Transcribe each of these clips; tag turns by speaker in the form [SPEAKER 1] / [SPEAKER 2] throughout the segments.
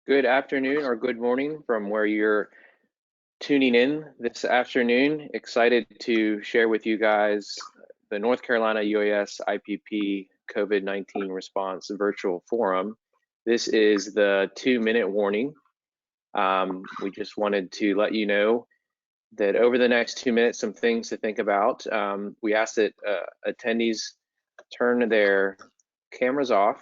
[SPEAKER 1] Good afternoon or good morning from where you're tuning in this afternoon. Excited to share with you guys the North Carolina UAS IPP COVID-19 response virtual forum. This is the 2-minute warning. We just wanted to let you know that over the next 2 minutes, some things to think about. We ask that attendees turn their cameras off.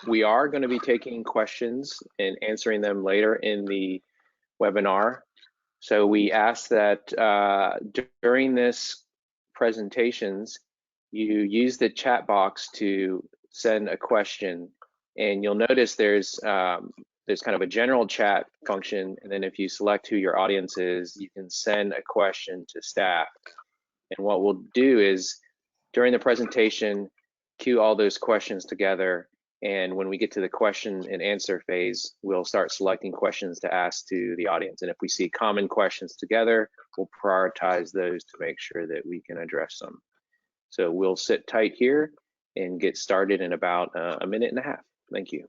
[SPEAKER 1] We are going to be taking questions and answering them later in the webinar. So we ask that during this presentations, you use the chat box to send a question. And you'll notice there's kind of a general chat function. And then if you select who your audience is, you can send a question to staff. And what we'll do is during the presentation, queue all those questions together. And when we get to the question and answer phase, we'll start selecting questions to ask to the audience. And if we see common questions together, we'll prioritize those to make sure that we can address them. So we'll sit tight here and get started in about a minute and a half. Thank you.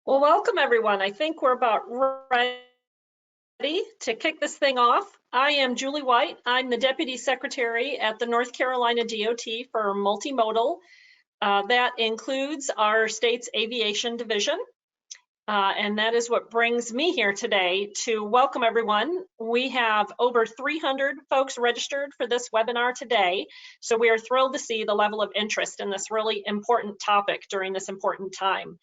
[SPEAKER 2] Well, welcome everyone. I think we're about ready to kick this thing off. I am Julie White. I'm the Deputy Secretary at the North Carolina DOT for Multimodal. That includes our state's aviation division. And that is what brings me here today to welcome everyone. We have over 300 folks registered for this webinar today. So we are thrilled to see the level of interest in this really important topic during this important time.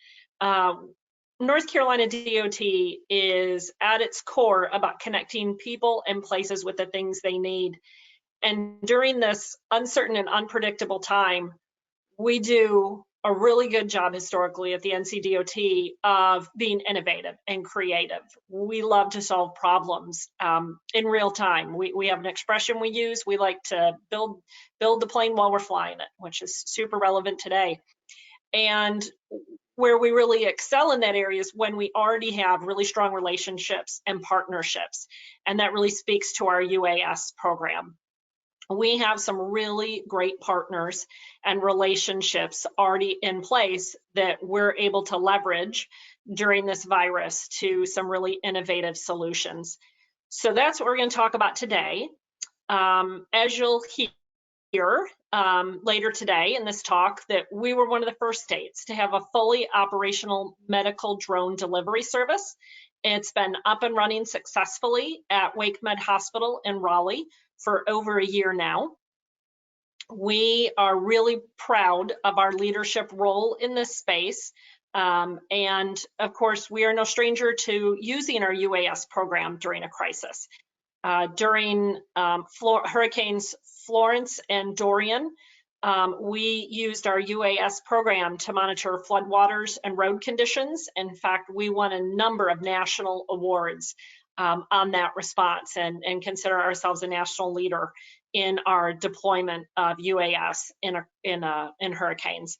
[SPEAKER 2] North Carolina DOT is at its core about connecting people and places with the things they need. And during this uncertain and unpredictable time, we do a really good job historically at the NCDOT of being innovative and creative. We love to solve problems in real time. We have an expression we use. We like to build the plane while we're flying it, which is super relevant today. And where we really excel in that area is when we already have really strong relationships and partnerships. And that really speaks to our UAS program. We have some really great partners and relationships already in place that we're able to leverage during this virus to some really innovative solutions. So that's what we're going to talk about today. As you'll hear later today in this talk, that we were one of the first states to have a fully operational medical drone delivery service. It's been up and running successfully at WakeMed Hospital in Raleigh for over a year now. We are really proud of our leadership role in this space. And of course, we are no stranger to using our UAS program during a crisis. During Hurricanes Florence and Dorian, we used our UAS program to monitor floodwaters and road conditions. In fact, we won a number of national awards on that response and consider ourselves a national leader in our deployment of UAS in hurricanes.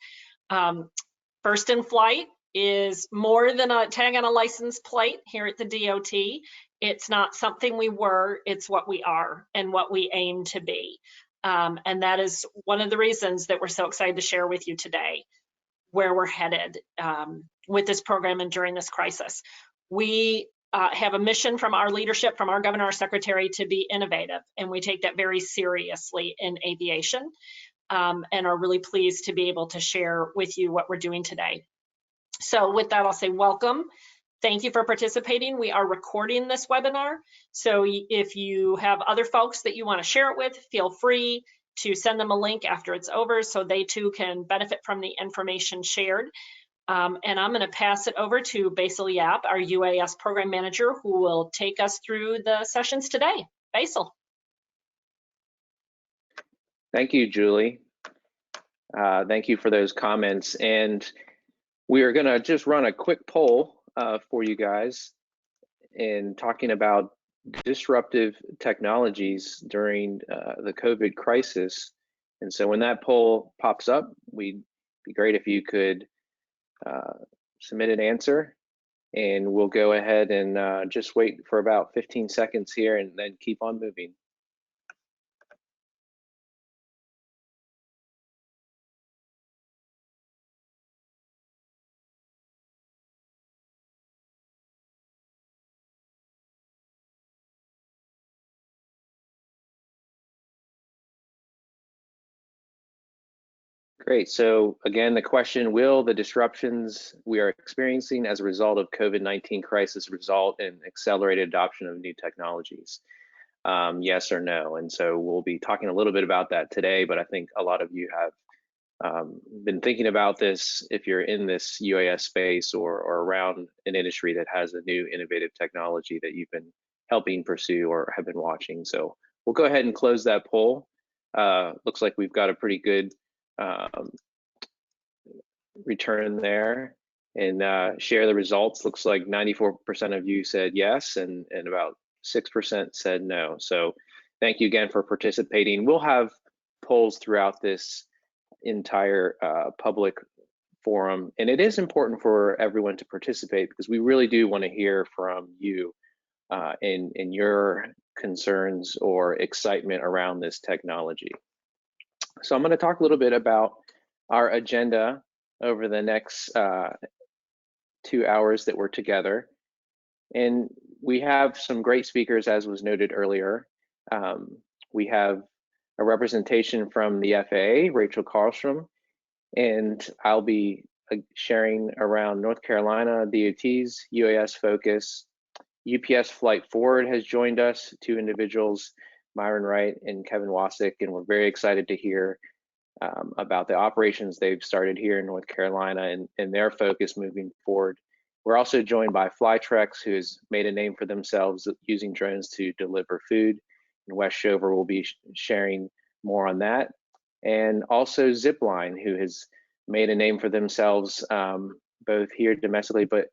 [SPEAKER 2] First in flight is more than a tag on a license plate here at the DOT. It's not something we were, it's what we are and what we aim to be. And that is one of the reasons that we're so excited to share with you today where we're headed with this program and during this crisis. We have a mission from our leadership, from our governor, our secretary, to be innovative, and we take that very seriously in aviation, and are really pleased to be able to share with you what we're doing today. So with that, I'll say welcome. Thank you for participating. We are recording this webinar, so if you have other folks that you want to share it with, feel free to send them a link after it's over so they too can benefit from the information shared. And I'm going to pass it over to Basil Yap, our UAS program manager, who will take us through the sessions today. Basil.
[SPEAKER 1] Thank you, Julie. Thank you for those comments. And we are going to just run a quick poll for you guys in talking about disruptive technologies during the COVID crisis. And so when that poll pops up, we'd be great if you could submit an answer, and we'll go ahead and just wait for about 15 seconds here and then keep on moving. Great. So again, the question, will the disruptions we are experiencing as a result of COVID-19 crisis result in accelerated adoption of new technologies? Yes or no? And so we'll be talking a little bit about that today, but I think a lot of you have been thinking about this if you're in this UAS space or around an industry that has a new innovative technology that you've been helping pursue or have been watching. So we'll go ahead and close that poll. Looks like we've got a pretty good return there and share the results. Looks like 94% of you said yes, and about 6% said no. So thank you again for participating. We'll have polls throughout this entire public forum, and it is important for everyone to participate because we really do want to hear from you in your concerns or excitement around this technology. So I'm going to talk a little bit about our agenda over the next 2 hours that we're together. And we have some great speakers, as was noted earlier. We have a representation from the FAA, Rachel Karlstrom, and I'll be sharing around North Carolina DOT's UAS focus. UPS Flight Forward has joined us, 2 individuals, Myron Wright and Kevin Wasick, and we're very excited to hear about the operations they've started here in North Carolina and their focus moving forward. We're also joined by FlightRex, who has made a name for themselves using drones to deliver food, and Wes Shover will be sharing more on that. And also Zipline, who has made a name for themselves both here domestically but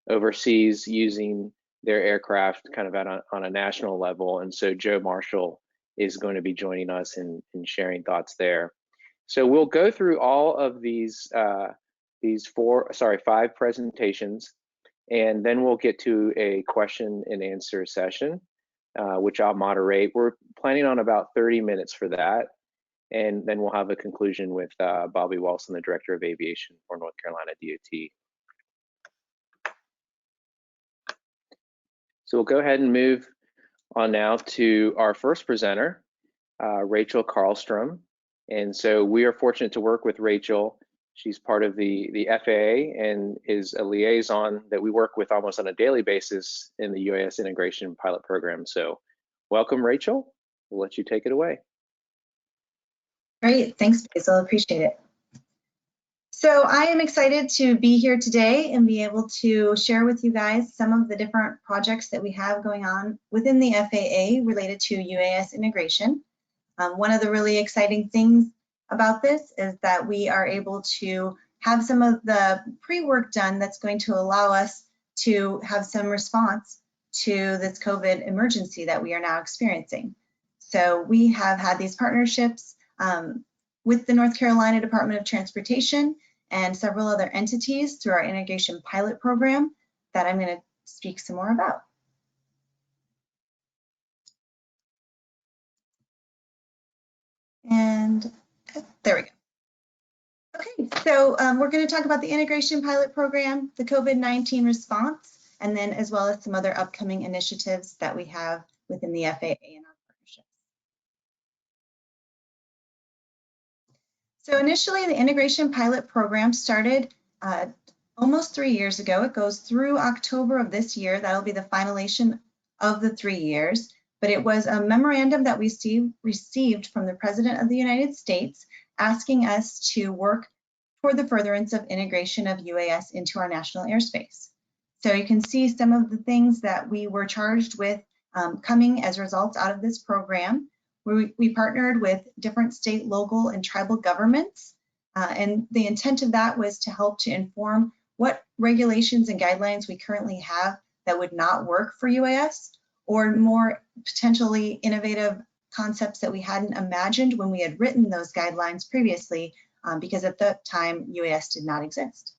[SPEAKER 1] overseas using their aircraft kind of on a national level. And so Joe Marshall is going to be joining us in sharing thoughts there. So we'll go through all of these 5 presentations, and then we'll get to a question and answer session, which I'll moderate. We're planning on about 30 minutes for that. And then we'll have a conclusion with Bobby Walson, the Director of Aviation for North Carolina DOT. So we'll go ahead and move on now to our first presenter, Rachel Karlstrom. And so we are fortunate to work with Rachel. She's part of the FAA and is a liaison that we work with almost on a daily basis in the UAS integration pilot program. So welcome, Rachel. We'll let you take it away.
[SPEAKER 3] Great, thanks, Basil, appreciate it. So I am excited to be here today and be able to share with you guys some of the different projects that we have going on within the FAA related to UAS integration. One of the really exciting things about this is that we are able to have some of the pre-work done that's going to allow us to have some response to this COVID emergency that we are now experiencing. So we have had these partnerships with the North Carolina Department of Transportation and several other entities through our integration pilot program that I'm going to speak some more about. And there we go. Okay, so we're going to talk about the integration pilot program, the COVID-19 response, and then as well as some other upcoming initiatives that we have within the FAA and our partnerships. So initially, the integration pilot program started almost 3 years ago. It goes through October of this year. That'll be the finalization of the 3 years. But it was a memorandum that we received from the President of the United States asking us to work toward the furtherance of integration of UAS into our national airspace. So you can see some of the things that we were charged with coming as results out of this program. We partnered with different state, local, and tribal governments, and the intent of that was to help to inform what regulations and guidelines we currently have that would not work for UAS, or more potentially innovative concepts that we hadn't imagined when we had written those guidelines previously, because at that time UAS did not exist.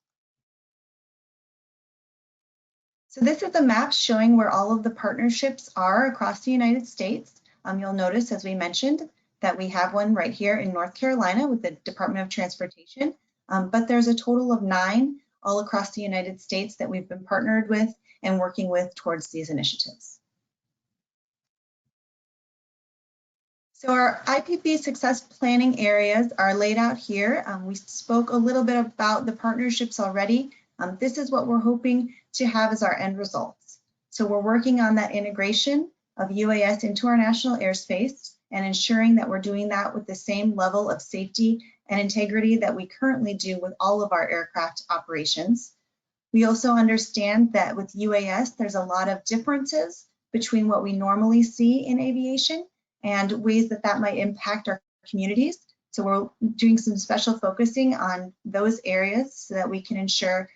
[SPEAKER 3] So this is a map showing where all of the partnerships are across the United States. You'll notice, as we mentioned, that we have one right here in North Carolina with the Department of Transportation, but there's a total of 9 all across the United States that we've been partnered with and working with towards these initiatives. So our IPP success planning areas are laid out here. We spoke a little bit about the partnerships already. This is what we're hoping to have as our end results. So we're working on that integration of UAS into our national airspace and ensuring that we're doing that with the same level of safety and integrity that we currently do with all of our aircraft operations. We also understand that with UAS, there's a lot of differences between what we normally see in aviation and ways that that might impact our communities. So we're doing some special focusing on those areas so that we can ensure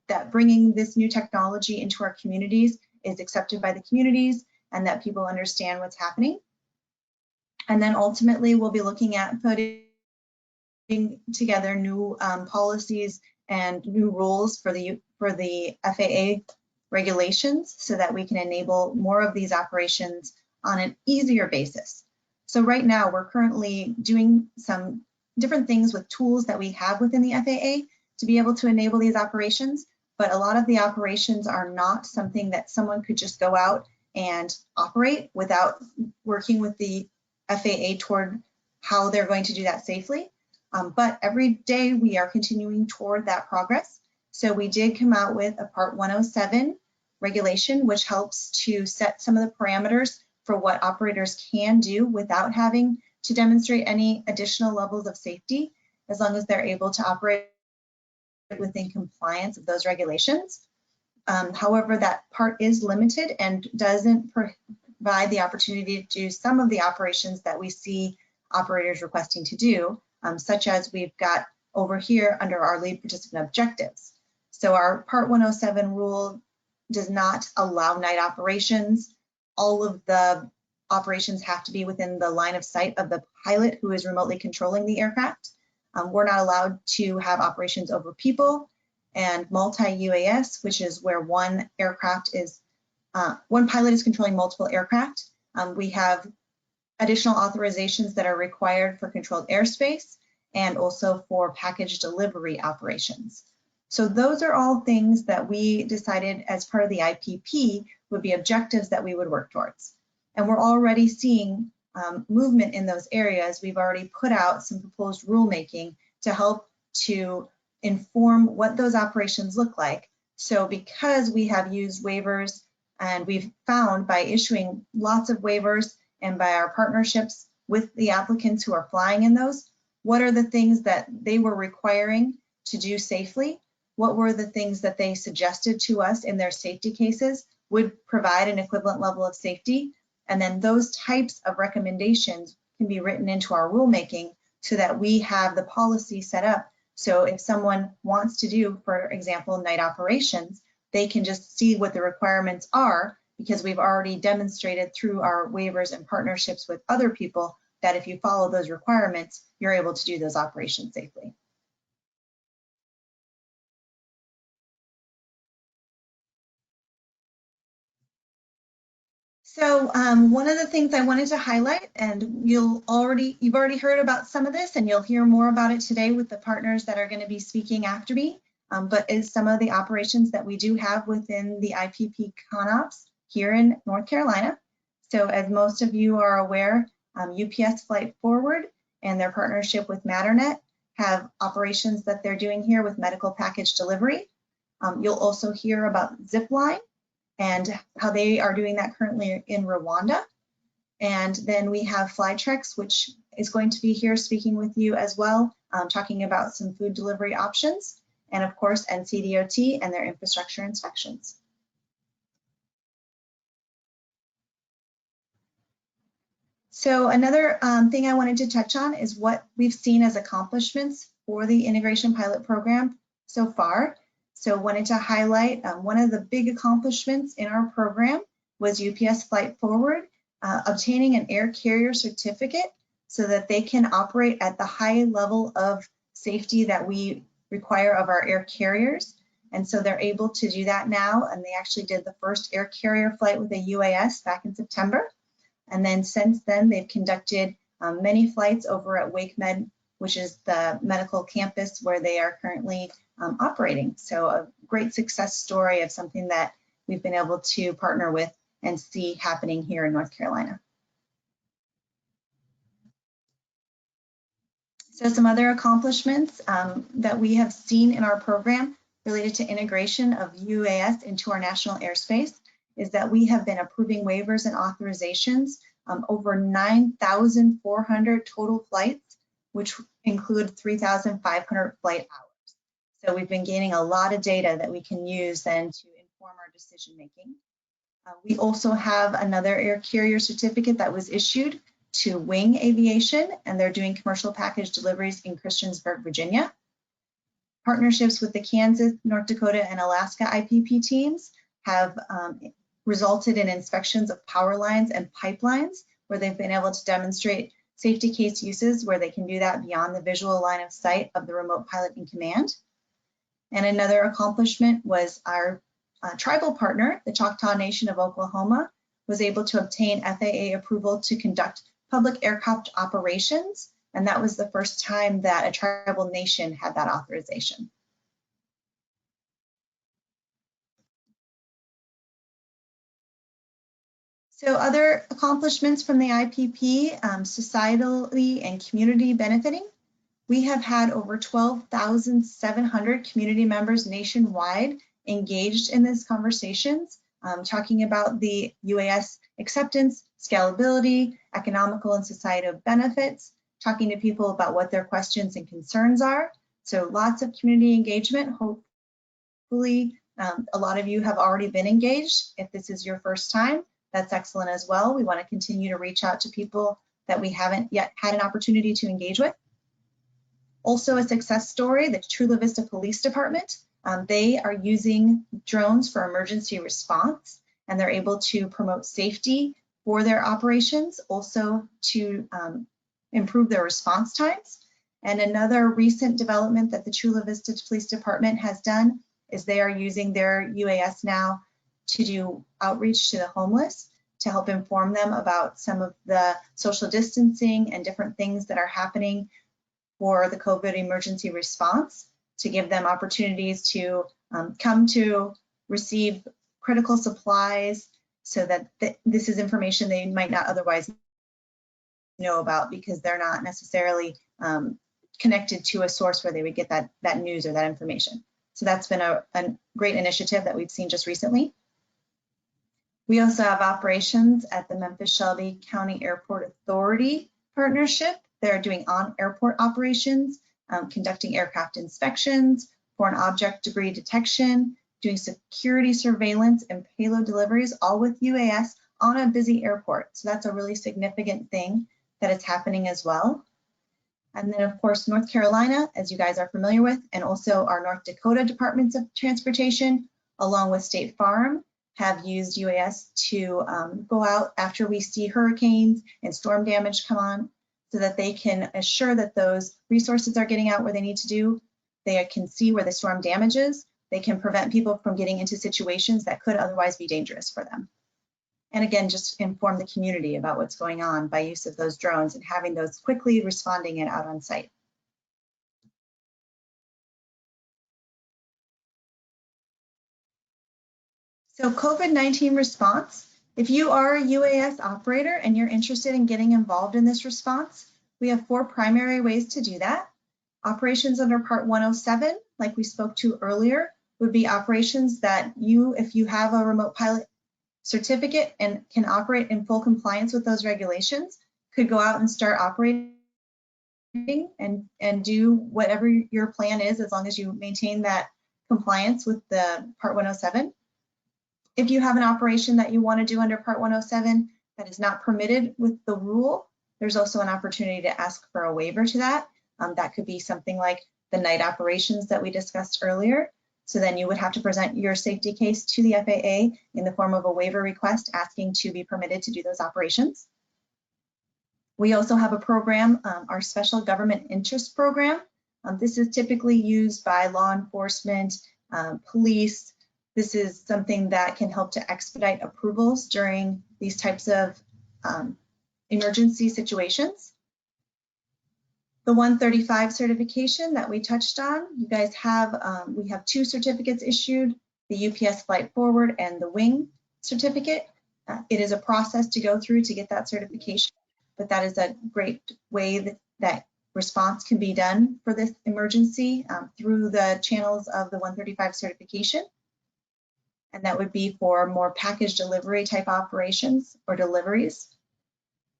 [SPEAKER 3] that bringing this new technology into our communities is accepted by the communities and that people understand what's happening. And then ultimately, we'll be looking at putting together new policies and new rules for the FAA regulations so that we can enable more of these operations on an easier basis. So right now, we're currently doing some different things with tools that we have within the FAA to be able to enable these operations, but a lot of the operations are not something that someone could just go out and operate without working with the FAA toward how they're going to do that safely. But every day we are continuing toward that progress. So we did come out with a Part 107 regulation, which helps to set some of the parameters for what operators can do without having to demonstrate any additional levels of safety, as long as they're able to operate within compliance of those regulations. However, that part is limited and doesn't provide the opportunity to do some of the operations that we see operators requesting to do, such as we've got over here under our lead participant objectives. So our Part 107 rule does not allow night operations. All of the operations have to be within the line of sight of the pilot who is remotely controlling the aircraft. We're not allowed to have operations over people, and multi-UAS, which is where one pilot is controlling multiple aircraft. We have additional authorizations that are required for controlled airspace and also for package delivery operations. So those are all things that we decided as part of the IPP would be objectives that we would work towards. And we're already seeing movement in those areas. We've already put out some proposed rulemaking to help to inform what those operations look like. So because we have used waivers and we've found by issuing lots of waivers and by our partnerships with the applicants who are flying in those, what are the things that they were requiring to do safely, what were the things that they suggested to us in their safety cases would provide an equivalent level of safety, and then those types of recommendations can be written into our rulemaking so that we have the policy set up. So if someone wants to do, for example, night operations, they can just see what the requirements are, because we've already demonstrated through our waivers and partnerships with other people that if you follow those requirements, you're able to do those operations safely. So one of the things I wanted to highlight, and you've already heard about some of this, and you'll hear more about it today with the partners that are going to be speaking after me, but is some of the operations that we do have within the IPP ConOps here in North Carolina. So as most of you are aware, UPS Flight Forward and their partnership with Matternet have operations that they're doing here with medical package delivery. You'll also hear about Zipline and how they are doing that currently in Rwanda. And then we have FlightRex, which is going to be here speaking with you as well, talking about some food delivery options. And of course, NCDOT and their infrastructure inspections. So another thing I wanted to touch on is what we've seen as accomplishments for the integration pilot program so far. So wanted to highlight one of the big accomplishments in our program was UPS Flight Forward obtaining an air carrier certificate so that they can operate at the high level of safety that we require of our air carriers. And so they're able to do that now, and they actually did the first air carrier flight with a UAS back in September. And then since then, they've conducted many flights over at WakeMed, which is the medical campus where they are currently operating. So a great success story of something that we've been able to partner with and see happening here in North Carolina. So some other accomplishments that we have seen in our program related to integration of UAS into our national airspace is that we have been approving waivers and authorizations over 9,400 total flights, which include 3,500 flight hours. So we've been gaining a lot of data that we can use then to inform our decision making. We also have another air carrier certificate that was issued to Wing Aviation, and they're doing commercial package deliveries in Christiansburg, Virginia. Partnerships with the Kansas, North Dakota, and Alaska IPP teams have resulted in inspections of power lines and pipelines, where they've been able to demonstrate safety case uses where they can do that beyond the visual line of sight of the remote pilot in command. And another accomplishment was our tribal partner, the Choctaw Nation of Oklahoma, was able to obtain FAA approval to conduct public aircraft operations. And that was the first time that a tribal nation had that authorization. So other accomplishments from the IPP, societally and community benefiting. We have had over 12,700 community members nationwide engaged in these conversations, talking about the UAS acceptance, scalability, economical and societal benefits, talking to people about what their questions and concerns are. So lots of community engagement. Hopefully, a lot of you have already been engaged. If this is your first time, that's excellent as well. We want to continue to reach out to people that we haven't yet had an opportunity to engage with. Also a success story, the Chula Vista Police Department. They are using drones for emergency response, and they're able to promote safety for their operations, also to improve their response times. And another recent development that the Chula Vista Police Department has done is they are using their UAS now to do outreach to the homeless to help inform them about some of the social distancing and different things that are happening for the COVID emergency response, to give them opportunities to come to receive critical supplies, so that this is information they might not otherwise know about because they're not necessarily connected to a source where they would get that news or that information. So that's been a great initiative that we've seen just recently. We also have operations at the Memphis-Shelby County Airport Authority partnership they're doing on-airport operations, conducting aircraft inspections, foreign object debris detection, doing security surveillance and payload deliveries, all with UAS on a busy airport. So that's a really significant thing that is happening as well. And then of course, North Carolina, as you guys are familiar with, and also our North Dakota Departments of Transportation, along with State Farm, have used UAS to go out after we see hurricanes and storm damage come on, so that they can assure that those resources are getting out where they need to do. They can see where the storm damage is. They can prevent people from getting into situations that could otherwise be dangerous for them. And again, just inform the community about what's going on by use of those drones and having those quickly responding and out on site. So COVID-19 response, if you are a UAS operator and you're interested in getting involved in this response, we have 4 primary ways to do that. Operations under Part 107, like we spoke to earlier, would be operations that if you have a remote pilot certificate and can operate in full compliance with those regulations, could go out and start operating and do whatever your plan is, as long as you maintain that compliance with the Part 107. If you have an operation that you want to do under Part 107 that is not permitted with the rule, there's also an opportunity to ask for a waiver to that. That could be something like the night operations that we discussed earlier. So then you would have to present your safety case to the FAA in the form of a waiver request asking to be permitted to do those operations. We also have a program, our Special Government Interest Program. This is typically used by law enforcement, police. This is something that can help to expedite approvals during these types of emergency situations. The 135 certification that we touched on, you guys have, we have 2 certificates issued, the UPS Flight Forward and the Wing certificate. It is a process to go through to get that certification, but that is a great way that response can be done for this emergency through the channels of the 135 certification. And that would be for more package delivery type operations or deliveries.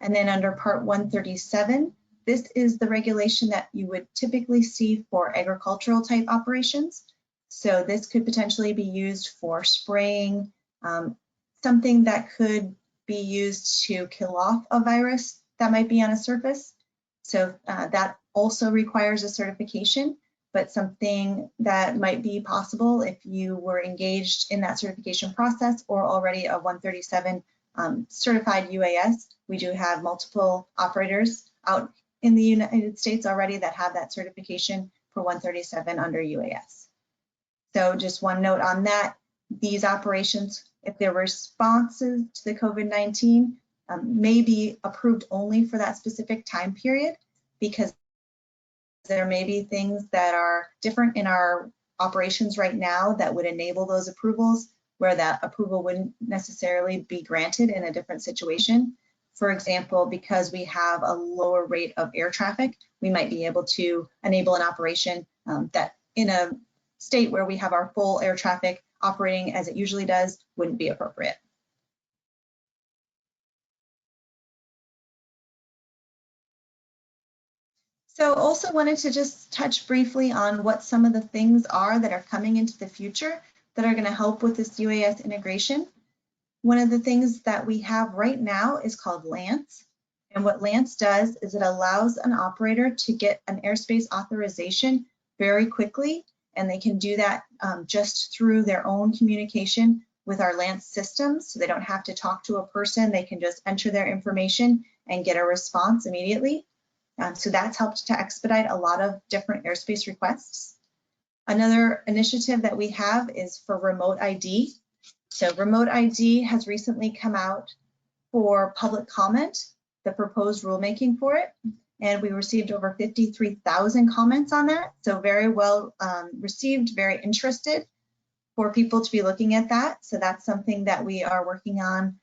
[SPEAKER 3] And then under Part 137, this is the regulation that you would typically see for agricultural type operations. So this could potentially be used for spraying, something that could be used to kill off a virus that might be on a surface. So that also requires a certification, but something that might be possible if you were engaged in that certification process or already a 137 certified UAS. We do have multiple operators out in the United States already that have that certification for 137 under UAS. So just one note on that, these operations, if they're responses to the COVID-19, may be approved only for that specific time period, because there may be things that are different in our operations right now that would enable those approvals, where that approval wouldn't necessarily be granted in a different situation. For example, because we have a lower rate of air traffic, we might be able to enable an operation that in a state where we have our full air traffic operating as it usually does wouldn't be appropriate. So also wanted to just touch briefly on what some of the things are that are coming into the future that are going to help with this UAS integration. One of the things that we have right now is called Lance. And what Lance does is it allows an operator to get an airspace authorization very quickly, and they can do that just through their own communication with our Lance systems. So they don't have to talk to a person, they can just enter their information and get a response immediately. So that's helped to expedite a lot of different airspace requests. Another initiative that we have is for remote ID. So remote ID has recently come out for public comment, the proposed rulemaking for it, and we received over 53,000 comments on that. So very well received, very interested for people to be looking at that. So that's something that we are working on,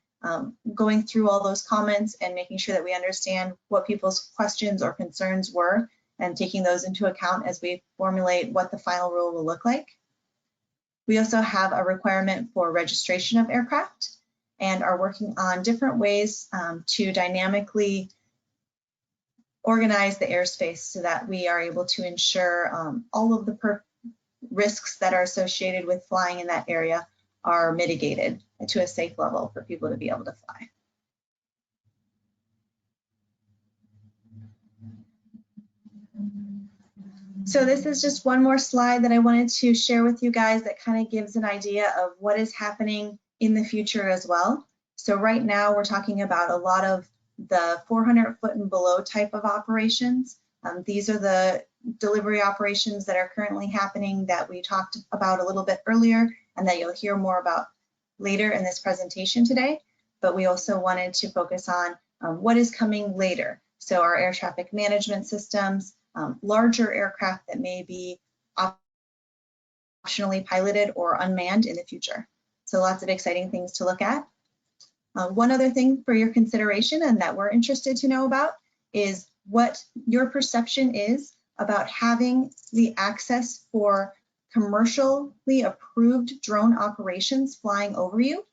[SPEAKER 3] going through all those comments and making sure that we understand what people's questions or concerns were and taking those into account as we formulate what the final rule will look like. We also have a requirement for registration of aircraft and are working on different ways to dynamically organize the airspace so that we are able to ensure all of the risks that are associated with flying in that area are mitigated to a safe level for people to be able to fly. So this is just one more slide that I wanted to share with you guys that kind of gives an idea of what is happening in the future as well. So right now we're talking about a lot of the 400 foot and below type of operations. These are the delivery operations that are currently happening that we talked about a little bit earlier and that you'll hear more about later in this presentation today. But we also wanted to focus on what is coming later. So our air traffic management systems, larger aircraft that may be optionally piloted or unmanned in the future. So lots of exciting things to look at. One other thing for your consideration and that we're interested to know about is what your perception is about having the access for commercially approved drone operations flying over you.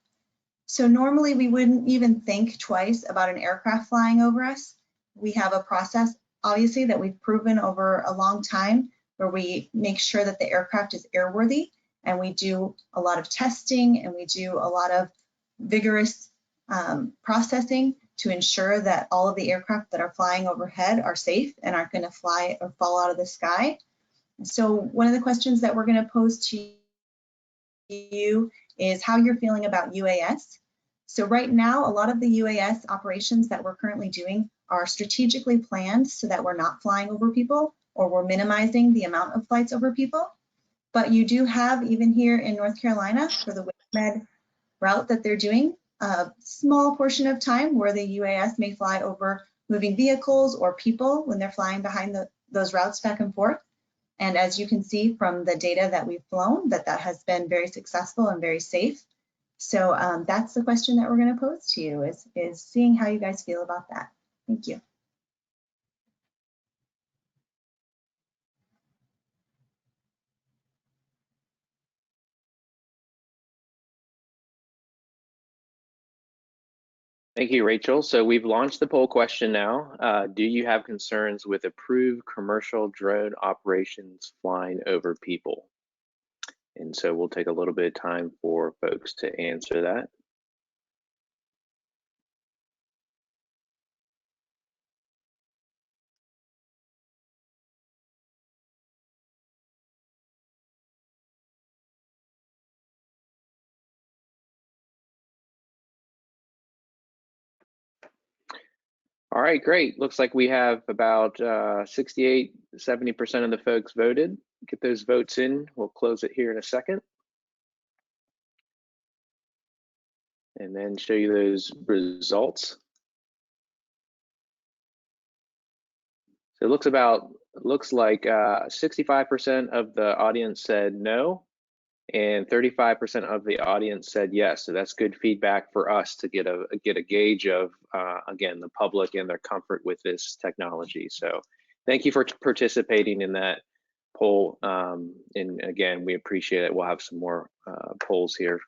[SPEAKER 3] So normally we wouldn't even think twice about an aircraft flying over us. We have a process, obviously, that we've proven over a long time where we make sure that the aircraft is airworthy, and we do a lot of testing and we do a lot of vigorous processing to ensure that all of the aircraft that are flying overhead are safe and aren't going to fly or fall out of the sky. So one of the questions that we're going to pose to you is how you're feeling about UAS. So right now, a lot of the UAS operations that we're currently doing are strategically planned so that we're not flying over people or we're minimizing the amount of flights over people. But you do have, even here in North Carolina, for the WaveMed route that they're doing, a small portion of time where the UAS may fly over moving vehicles or people when they're flying behind those routes back and forth. And as you can see from the data that we've flown, that has been very successful and very safe. So that's the question that we're going to pose to you, is seeing how you guys feel about that. Thank you.
[SPEAKER 1] Thank you, Rachel. So we've launched the poll question now. Do you have concerns with approved commercial drone operations flying over people? And so we'll take a little bit of time for folks to answer that. All right, great. Looks like we have about 68, 70% of the folks voted. Get those votes in. We'll close it here in a second. And then show you those results. So it looks like 65% of the audience said no, and 35% of the audience said yes. So that's good feedback for us to get a gauge of, again, the public and their comfort with this technology. So thank you for participating in that poll. And again, we appreciate it. We'll have some more polls here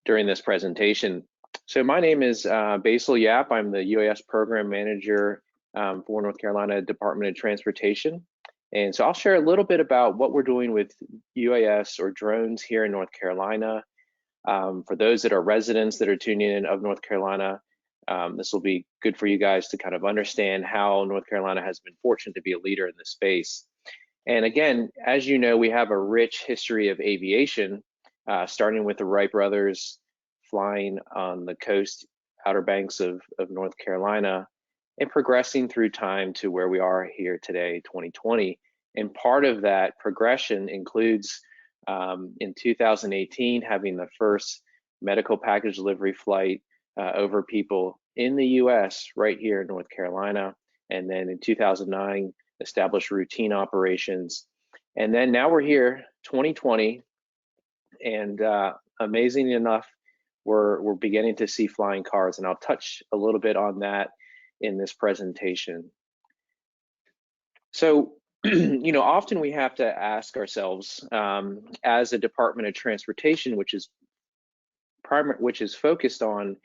[SPEAKER 1] during this presentation. So my name is Basil Yap. I'm the UAS Program Manager for North Carolina Department of Transportation. And so I'll share a little bit about what we're doing with UAS or drones here in North Carolina. For those that are residents that are tuning in of North Carolina, this will be good for you guys to kind of understand how North Carolina has been fortunate to be a leader in this space. And again, as you know, we have a rich history of aviation, starting with the Wright brothers flying on the coast, Outer Banks of North Carolina, and progressing through time to where we are here today, 2020. And part of that progression includes in 2018 having the first medical package delivery flight over people in the US right here in North Carolina. And then in 2009, established routine operations. And then now we're here, 2020, and amazingly enough, we're beginning to see flying cars, and I'll touch a little bit on that in this presentation. So, you know, often we have to ask ourselves, as a Department of Transportation, which is focused on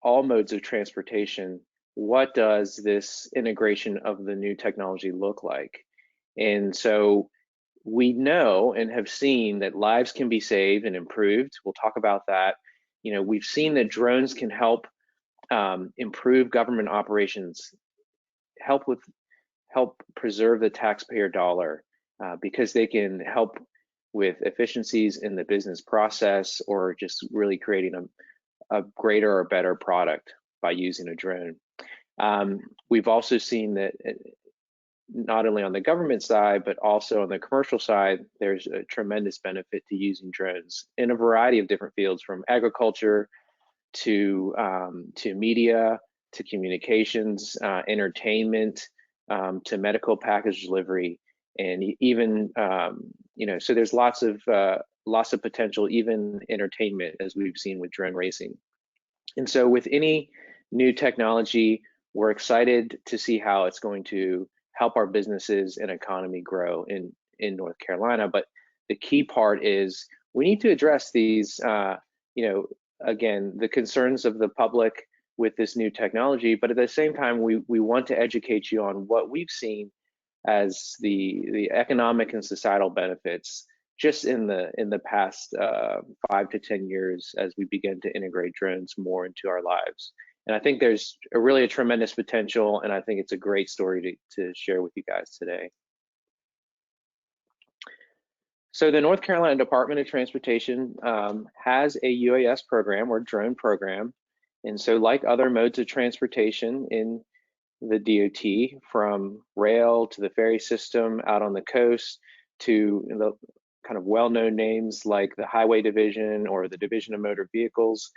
[SPEAKER 1] all modes of transportation, what does this integration of the new technology look like? And so we know and have seen that lives can be saved and improved. We'll talk about that. You know, we've seen that drones can help improve government operations, help preserve the taxpayer dollar, because they can help with efficiencies in the business process, or just really creating a greater or better product by using a drone. We've also seen that not only on the government side, but also on the commercial side, there's a tremendous benefit to using drones in a variety of different fields, from agriculture to media, to communications, entertainment, to medical package delivery, and even so there's lots of potential, even entertainment, as we've seen with drone racing. And so with any new technology, we're excited to see how it's going to help our businesses and economy grow in North Carolina. But the key part is we need to address these, again, the concerns of the public with this new technology, but at the same time, we want to educate you on what we've seen as the economic and societal benefits just in the past 5 to 10 years as we begin to integrate drones more into our lives. And I think there's really a tremendous potential, and I think it's a great story to share with you guys today. So the North Carolina Department of Transportation has a UAS program, or drone program. And so like other modes of transportation in the DOT, from rail to the ferry system out on the coast to the kind of well-known names like the Highway Division or the Division of Motor Vehicles,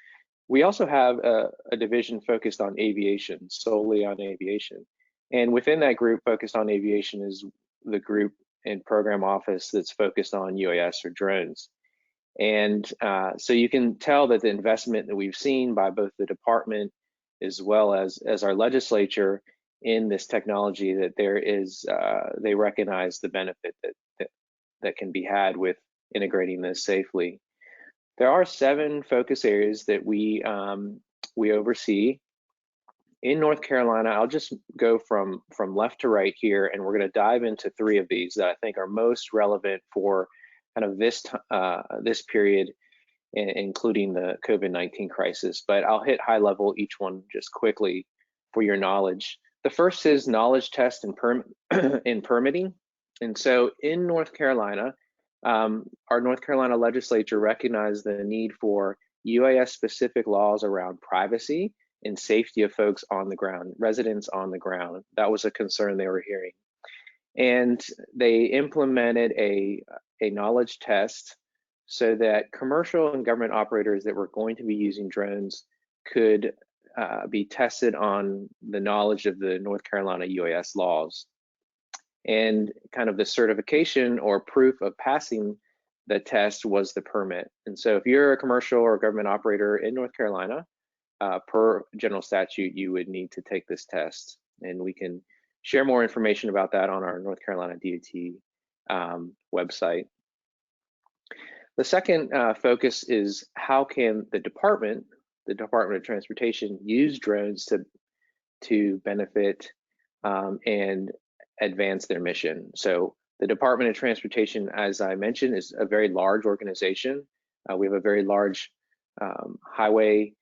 [SPEAKER 1] we also have a division focused on aviation, solely on aviation. And within that group focused on aviation is the group and program office that's focused on UAS or drones. And so you can tell that the investment that we've seen by both the department as well as our legislature in this technology, that there is, they recognize the benefit that can be had with integrating this safely. There are 7 focus areas that we oversee in North Carolina. I'll just go from left to right here, and we're going to dive into 3 of these that I think are most relevant for kind of this period, including the COVID-19 crisis. But I'll hit high level each one just quickly for your knowledge. The first is knowledge test and permitting. And so in North Carolina, our North Carolina legislature recognized the need for UAS-specific laws around privacy and safety of folks on the ground, residents on the ground. That was a concern they were hearing. And they implemented a knowledge test so that commercial and government operators that were going to be using drones could be tested on the knowledge of the North Carolina UAS laws. And kind of the certification or proof of passing the test was the permit. And so if you're a commercial or government operator in North Carolina, per general statute, you would need to take this test. And we can share more information about that on our North Carolina DOT website. The second focus is how can the Department of Transportation use drones to benefit and advance their mission. So the Department of Transportation, as I mentioned, is a very large organization. We have a very large highway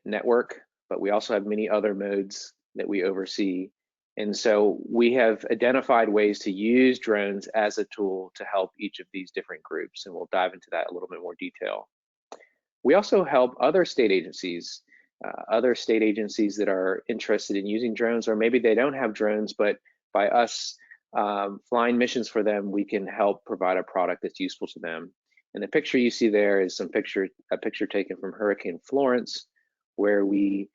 [SPEAKER 1] network, but we also have many other modes that we oversee. And so we have identified ways to use drones as a tool to help each of these different groups, and we'll dive into that a little bit more detail. We also help other state agencies that are interested in using drones, or maybe they don't have drones, but by us flying missions for them, we can help provide a product that's useful to them. And the picture you see there is a picture taken from Hurricane Florence, where we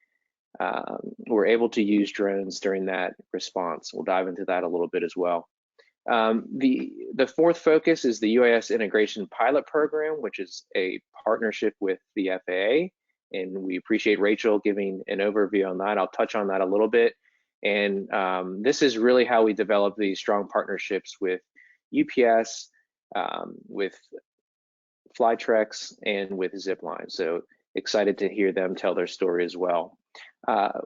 [SPEAKER 1] were able to use drones during that response. We'll dive into that a little bit as well. The fourth focus is the UAS Integration Pilot Program, which is a partnership with the FAA. And we appreciate Rachel giving an overview on that. I'll touch on that a little bit. And this is really how we develop these strong partnerships with UPS, with FlightRex, and with Zipline. So excited to hear them tell their story as well.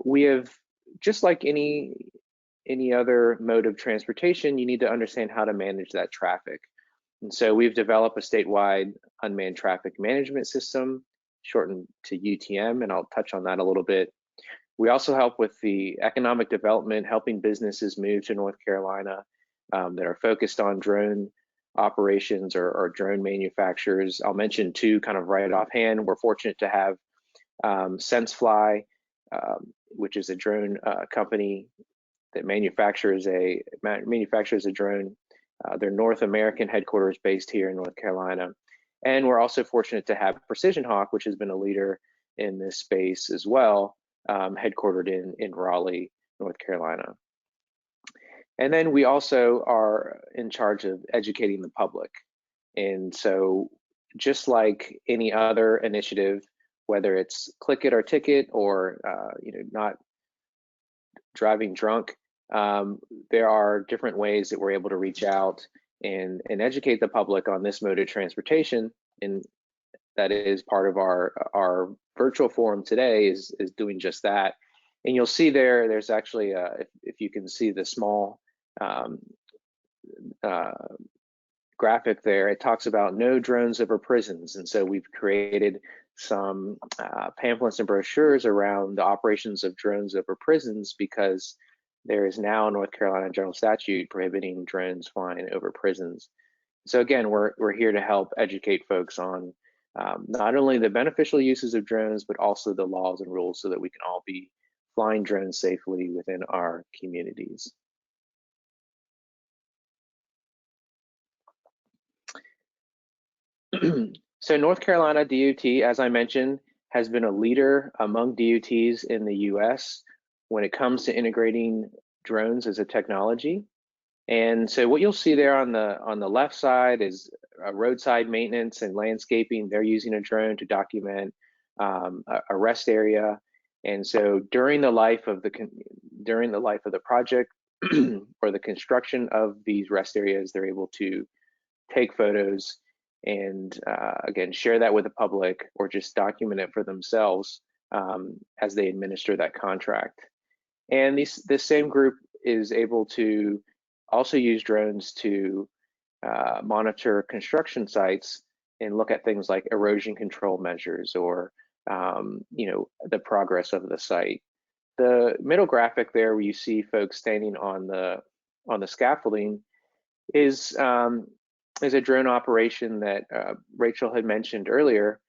[SPEAKER 1] We have just like any other mode of transportation, you need to understand how to manage that traffic. And so we've developed a statewide unmanned traffic management system, shortened to UTM, and I'll touch on that a little bit. We also help with the economic development, helping businesses move to North Carolina that are focused on drone operations or drone manufacturers. I'll mention two kind of right offhand. We're fortunate to have SenseFly, which is a drone company that manufactures a drone. Their North American headquarters based here in North Carolina. And we're also fortunate to have Precision Hawk, which has been a leader in this space as well, headquartered in Raleigh, North Carolina. And then we also are in charge of educating the public. And so just like any other initiative, whether it's click it or ticket or not driving drunk, there are different ways that we're able to reach out and educate the public on this mode of transportation. And that is part of our virtual forum today is doing just that. And you'll see there's actually, if you can see the small graphic there, it talks about no drones over prisons. And so we've created some pamphlets and brochures around the operations of drones over prisons, because there is now a North Carolina general statute prohibiting drones flying over prisons. So again, we're here to help educate folks on not only the beneficial uses of drones, but also the laws and rules so that we can all be flying drones safely within our communities. So North Carolina DOT, as I mentioned, has been a leader among DOTs in the US when it comes to integrating drones as a technology. And so what you'll see there on the left side is roadside maintenance and landscaping. They're using a drone to document a rest area. And so during the life of the project or the construction of these rest areas, they're able to take photos and again, share that with the public or just document it for themselves as they administer that contract. And this same group is able to also use drones to monitor construction sites and look at things like erosion control measures or the progress of the site. The middle graphic there, where you see folks standing on the scaffolding, is a drone operation that Rachel had mentioned earlier,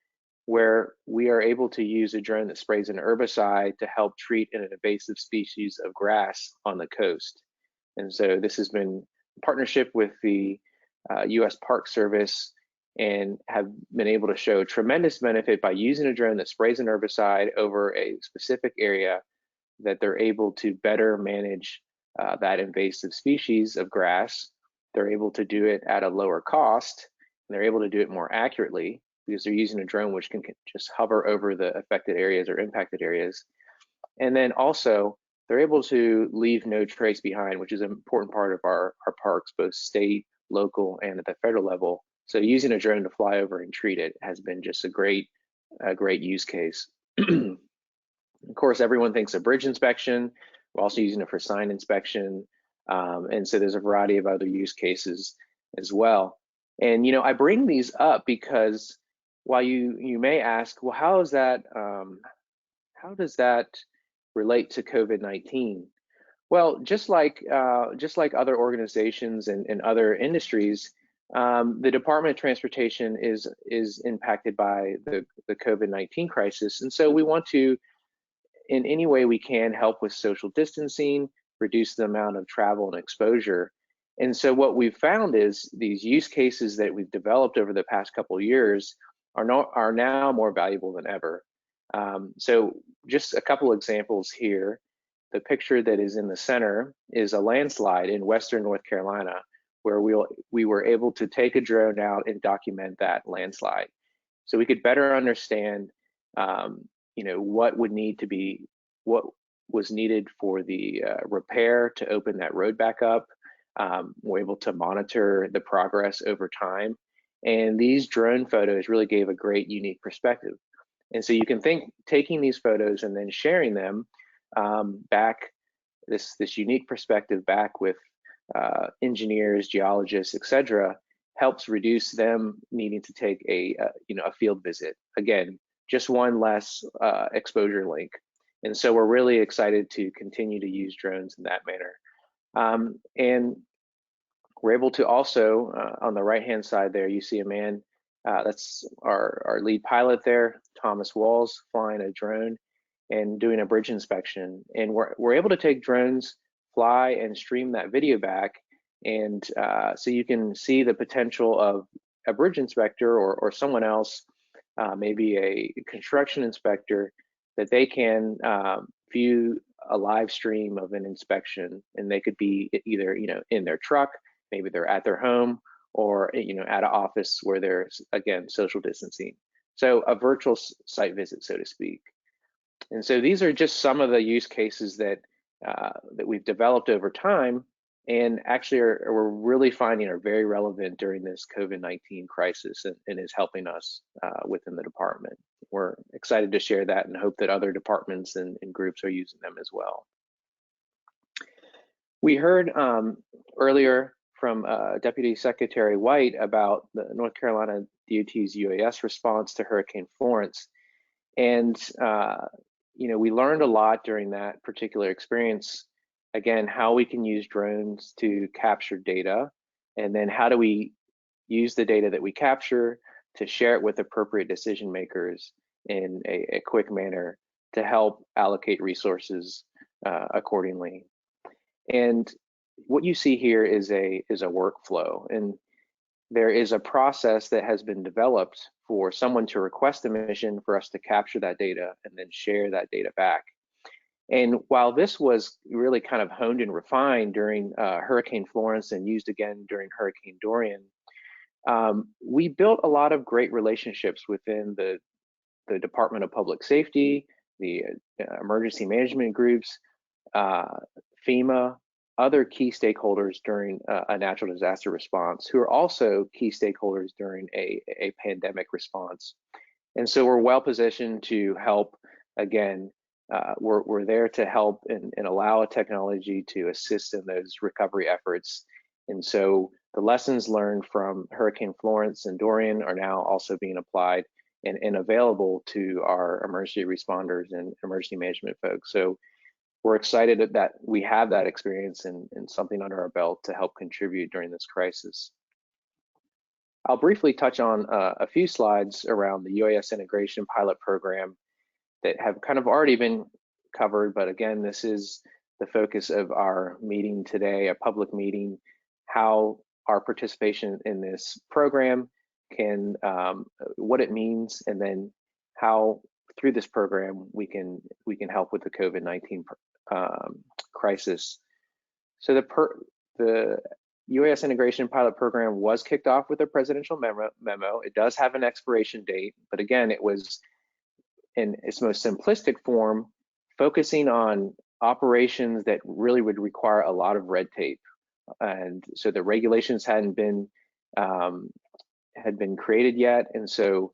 [SPEAKER 1] where we are able to use a drone that sprays an herbicide to help treat an invasive species of grass on the coast. And so this has been a partnership with the US Park Service, and have been able to show tremendous benefit by using a drone that sprays an herbicide over a specific area, that they're able to better manage that invasive species of grass. They're able to do it at a lower cost, and they're able to do it more accurately because they're using a drone which can just hover over the affected areas or impacted areas. And then also, they're able to leave no trace behind, which is an important part of our parks, both state, local, and at the federal level. So using a drone to fly over and treat it has been just a great use case. Of course, everyone thinks of bridge inspection. We're also using it for sign inspection. And so there's a variety of other use cases as well. And I bring these up because while you may ask, well, how does that relate to COVID-19? Well, just like other organizations and other industries, the Department of Transportation is impacted by the COVID-19 crisis, and so we want to, in any way we can, help with social distancing, reduce the amount of travel and exposure. And so what we've found is these use cases that we've developed over the past couple of years are now more valuable than ever. So just a couple examples here. The picture that is in the center is a landslide in Western North Carolina, where we were able to take a drone out and document that landslide, so we could better understand, what was needed for the repair to open that road back up. We're able to monitor the progress over time, and these drone photos really gave a great, unique perspective. And so you can think taking these photos and then sharing them back this unique perspective back with engineers, geologists, etc., helps reduce them needing to take a field visit. Again, just one less exposure link. And so we're really excited to continue to use drones in that manner. And we're able to also, on the right-hand side there, you see a man, that's our lead pilot there, Thomas Walls, flying a drone and doing a bridge inspection. And we're able to take drones, fly, and stream that video back. And so you can see the potential of a bridge inspector or someone else, maybe a construction inspector, that they can view a live stream of an inspection, and they could be either in their truck, maybe they're at their home, or at an office where there's, again, social distancing. So a virtual site visit, so to speak. And so these are just some of the use cases that we've developed over time, and actually we're really finding are very relevant during this COVID-19 crisis, and is helping us within the department. We're excited to share that and hope that other departments and groups are using them as well. We heard earlier from Deputy Secretary White about the North Carolina DOT's UAS response to Hurricane Florence. And we learned a lot during that particular experience. Again, how we can use drones to capture data, and then how do we use the data that we capture to share it with appropriate decision makers in a quick manner to help allocate resources accordingly. And what you see here is a workflow, and there is a process that has been developed for someone to request a mission, for us to capture that data and then share that data back. And while this was really kind of honed and refined during Hurricane Florence and used again during Hurricane Dorian, we built a lot of great relationships within the Department of Public Safety, the emergency management groups, FEMA, other key stakeholders during a natural disaster response, who are also key stakeholders during a pandemic response. And so we're well positioned to help. Again, we're there to help and allow a technology to assist in those recovery efforts. And so the lessons learned from Hurricane Florence and Dorian are now also being applied and available to our emergency responders and emergency management folks. So we're excited that we have that experience and something under our belt to help contribute during this crisis. I'll briefly touch on a few slides around the UAS integration pilot program that have kind of already been covered, but again, this is the focus of our meeting today, a public meeting, how our participation in this program can, what it means, and then how through this program we can help with the COVID-19 crisis. So the UAS integration pilot program was kicked off with a presidential memo. It does have an expiration date, but again, it was in its most simplistic form, focusing on operations that really would require a lot of red tape. And so the regulations had been created yet. And so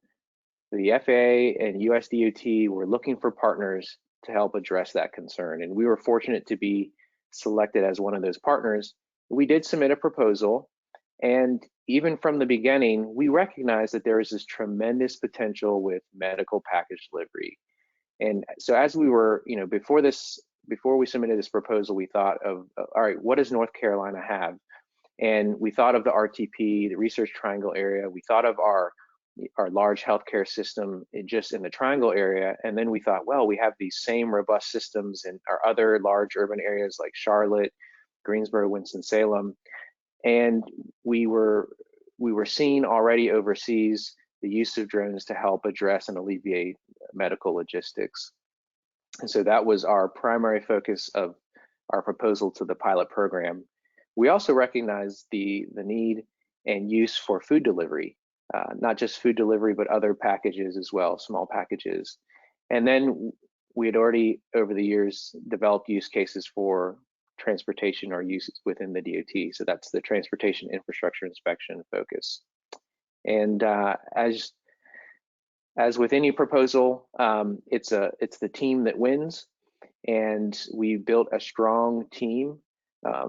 [SPEAKER 1] the FAA and USDOT were looking for partners to help address that concern. And we were fortunate to be selected as one of those partners. We did submit a proposal, and even from the beginning, we recognized that there is this tremendous potential with medical package delivery. And so as we were, before we submitted this proposal, we thought of, all right, what does North Carolina have? And we thought of the RTP, the Research Triangle area. We thought of our large healthcare system just in the Triangle area. And then we thought, well, we have these same robust systems in our other large urban areas like Charlotte, Greensboro, Winston-Salem. And we were seeing already overseas the use of drones to help address and alleviate medical logistics. And so that was our primary focus of our proposal to the pilot program. We also recognized the need and use for food delivery, not just food delivery, but other packages as well, small packages. And then we had already, over the years, developed use cases for transportation or uses within the DOT. So that's the transportation infrastructure inspection focus. And as with any proposal, it's the team that wins. and we built a strong team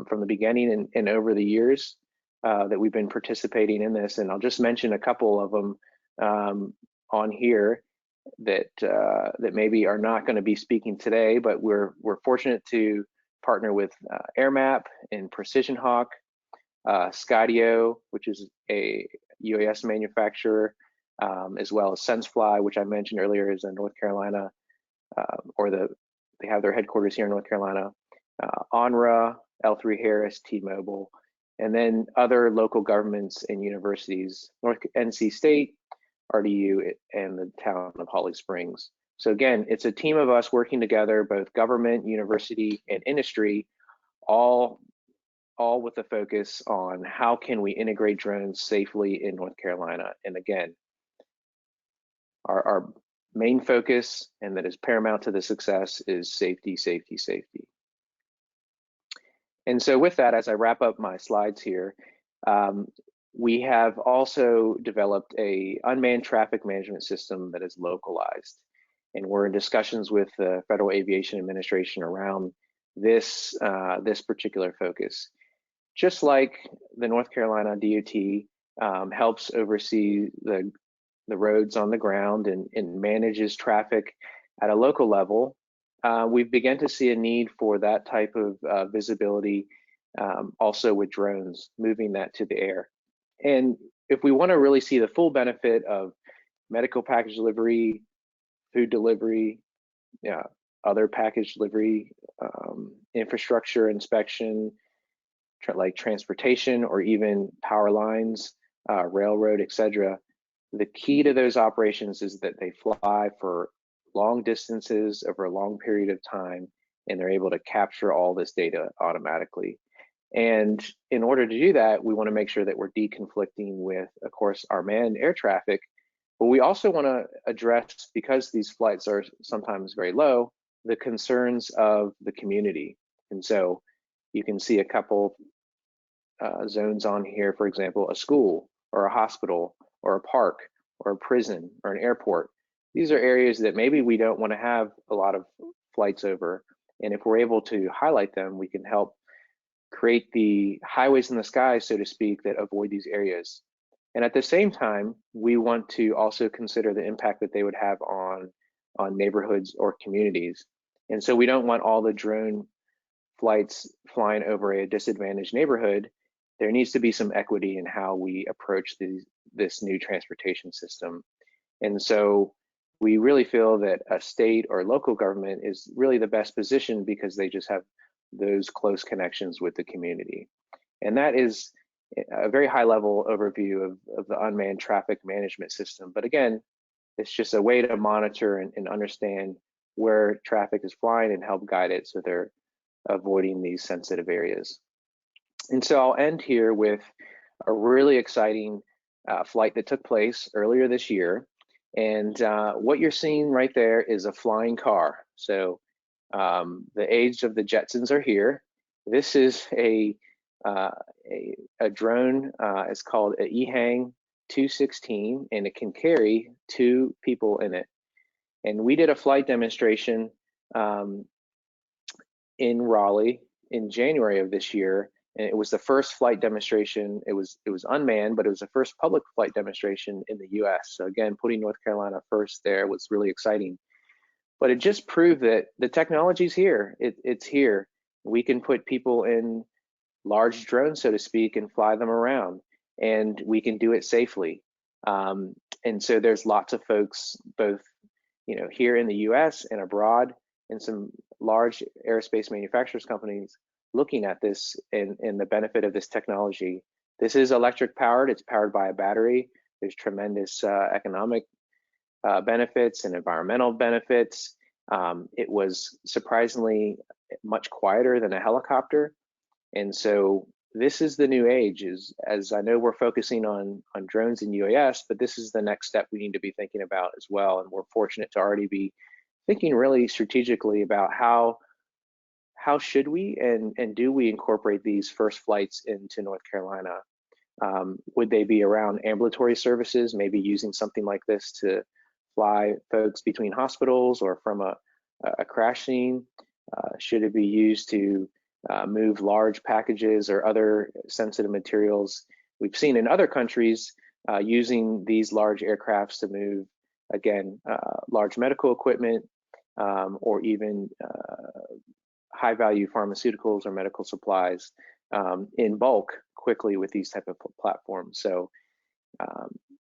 [SPEAKER 1] from the beginning and over the years that we've been participating in this. And I'll just mention a couple of them on here that maybe are not going to be speaking today, but we're fortunate to partner with AirMap and Precision Hawk, Skydio, which is a UAS manufacturer, as well as SenseFly, which I mentioned earlier is in North Carolina, they have their headquarters here in North Carolina, ONRA, L3 Harris, T-Mobile, and then other local governments and universities, NC State, RDU, and the town of Holly Springs. So again, it's a team of us working together, both government, university, and industry, all with a focus on how can we integrate drones safely in North Carolina. And again, our main focus, and that is paramount to the success, is safety, safety, safety. And so with that, as I wrap up my slides here, we have also developed a unmanned traffic management system that is localized. And we're in discussions with the Federal Aviation Administration around this, this particular focus. Just like the North Carolina DOT helps oversee the roads on the ground and manages traffic at a local level, we've begun to see a need for that type of visibility also with drones, moving that to the air. And if we want to really see the full benefit of medical package delivery, food delivery, other package delivery, infrastructure inspection, like transportation or even power lines, railroad, etc., the key to those operations is that they fly for long distances over a long period of time, and they're able to capture all this data automatically. And in order to do that, we want to make sure that we're deconflicting with, of course, our manned air traffic, but we also want to address, because these flights are sometimes very low, the concerns of the community. And so you can see a couple zones on here, for example, a school or a hospital or a park or a prison or an airport. These are areas that maybe we don't want to have a lot of flights over. And if we're able to highlight them, we can help create the highways in the sky, so to speak, that avoid these areas. And at the same time, we want to also consider the impact that they would have on neighborhoods or communities. And so we don't want all the drone flights flying over a disadvantaged neighborhood. There needs to be some equity in how we approach this new transportation system. And so we really feel that a state or local government is really the best position because they just have those close connections with the community. And that is a very high level overview of the unmanned traffic management system. But again, it's just a way to monitor and understand where traffic is flying and help guide it so they're avoiding these sensitive areas. And so I'll end here with a really exciting flight that took place earlier this year. And what you're seeing right there is a flying car. So the age of the Jetsons are here. This is a drone. It's called an EHang 216, and it can carry 2 people in it. And we did a flight demonstration in Raleigh in January of this year, and it was the first flight demonstration. It was unmanned, but it was the first public flight demonstration in the U.S. So again, putting North Carolina first there was really exciting. But it just proved that the technology's here. It's here. We can put people in large drones, so to speak, and fly them around, and we can do it safely. And so there's lots of folks, both here in the U.S. and abroad, and some large aerospace manufacturers companies looking at this and the benefit of this technology. This is electric powered. It's powered by a battery. There's tremendous economic benefits and environmental benefits. It was surprisingly much quieter than a helicopter. And so this is the new age, as I know we're focusing on drones and UAS, but this is the next step we need to be thinking about as well. And we're fortunate to already be thinking really strategically about how should we and do we incorporate these first flights into North Carolina? Would they be around ambulatory services, maybe using something like this to fly folks between hospitals or from a crash scene? should it be used to move large packages or other sensitive materials? We've seen in other countries using these large aircrafts to move, again, large medical equipment or even high value pharmaceuticals or medical supplies in bulk quickly with these type of platforms. So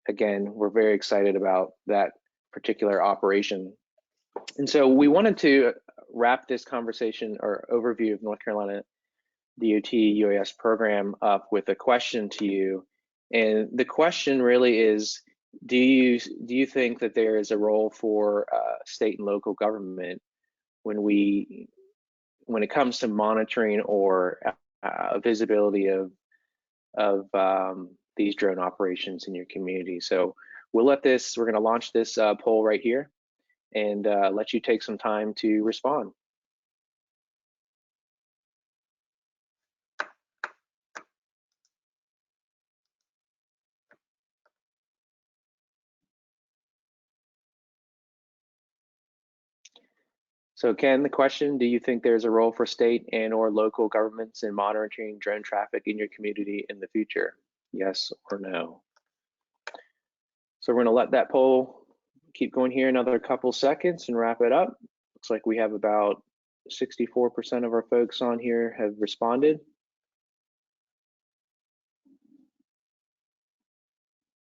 [SPEAKER 1] again, we're very excited about that particular operation. And so we wanted to wrap this conversation or overview of North Carolina DOT UAS program up with a question to you. And the question really is, do you think that there is a role for state and local government when it comes to monitoring or visibility of these drone operations in your community? So we're going to launch this poll right here and let you take some time to respond. So Ken, the question, do you think there's a role for state and or local governments in monitoring drone traffic in your community in the future? Yes or no? So we're going to let that poll keep going here another couple seconds and wrap it up. Looks like we have about 64% of our folks on here have responded.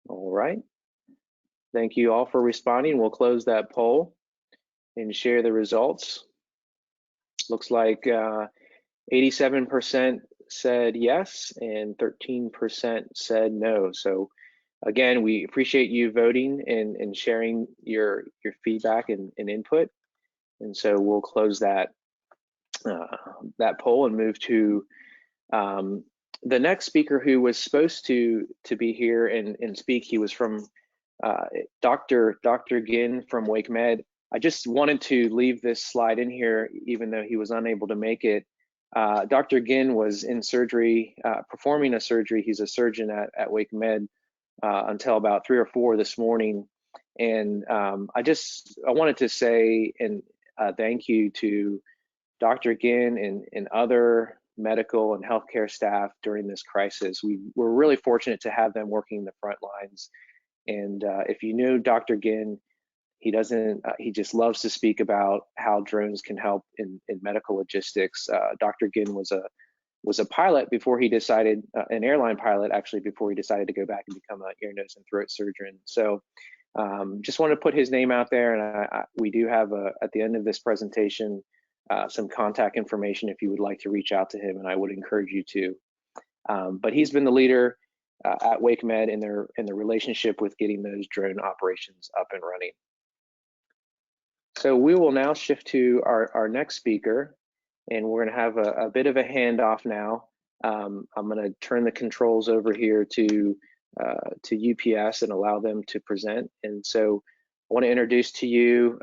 [SPEAKER 1] All right. Thank you all for responding. We'll close that poll and share the results. Looks like 87% said yes and 13% said no. So again, we appreciate you voting and sharing your feedback and input. And so we'll close that poll and move to the next speaker who was supposed to be here and speak. He was from Dr. Ginn from Wake Med. I just wanted to leave this slide in here, even though he was unable to make it. Dr. Ginn was in surgery, performing a surgery. He's a surgeon at Wake Med until about 3 or 4 this morning. And I wanted to say thank you to Dr. Ginn and other medical and healthcare staff during this crisis. We're really fortunate to have them working the front lines. And if you knew Dr. Ginn, he just loves to speak about how drones can help in medical logistics. Dr. Ginn was a pilot before he decided, an airline pilot actually, before he decided to go back and become an ear, nose, and throat surgeon. So just want to put his name out there, and we do have at the end of this presentation some contact information if you would like to reach out to him, and I would encourage you to. But he's been the leader at Wake Med in the relationship with getting those drone operations up and running. So we will now shift to our next speaker, and we're going to have a bit of a handoff now. I'm going to turn the controls over here to UPS and allow them to present. And so I want to introduce to you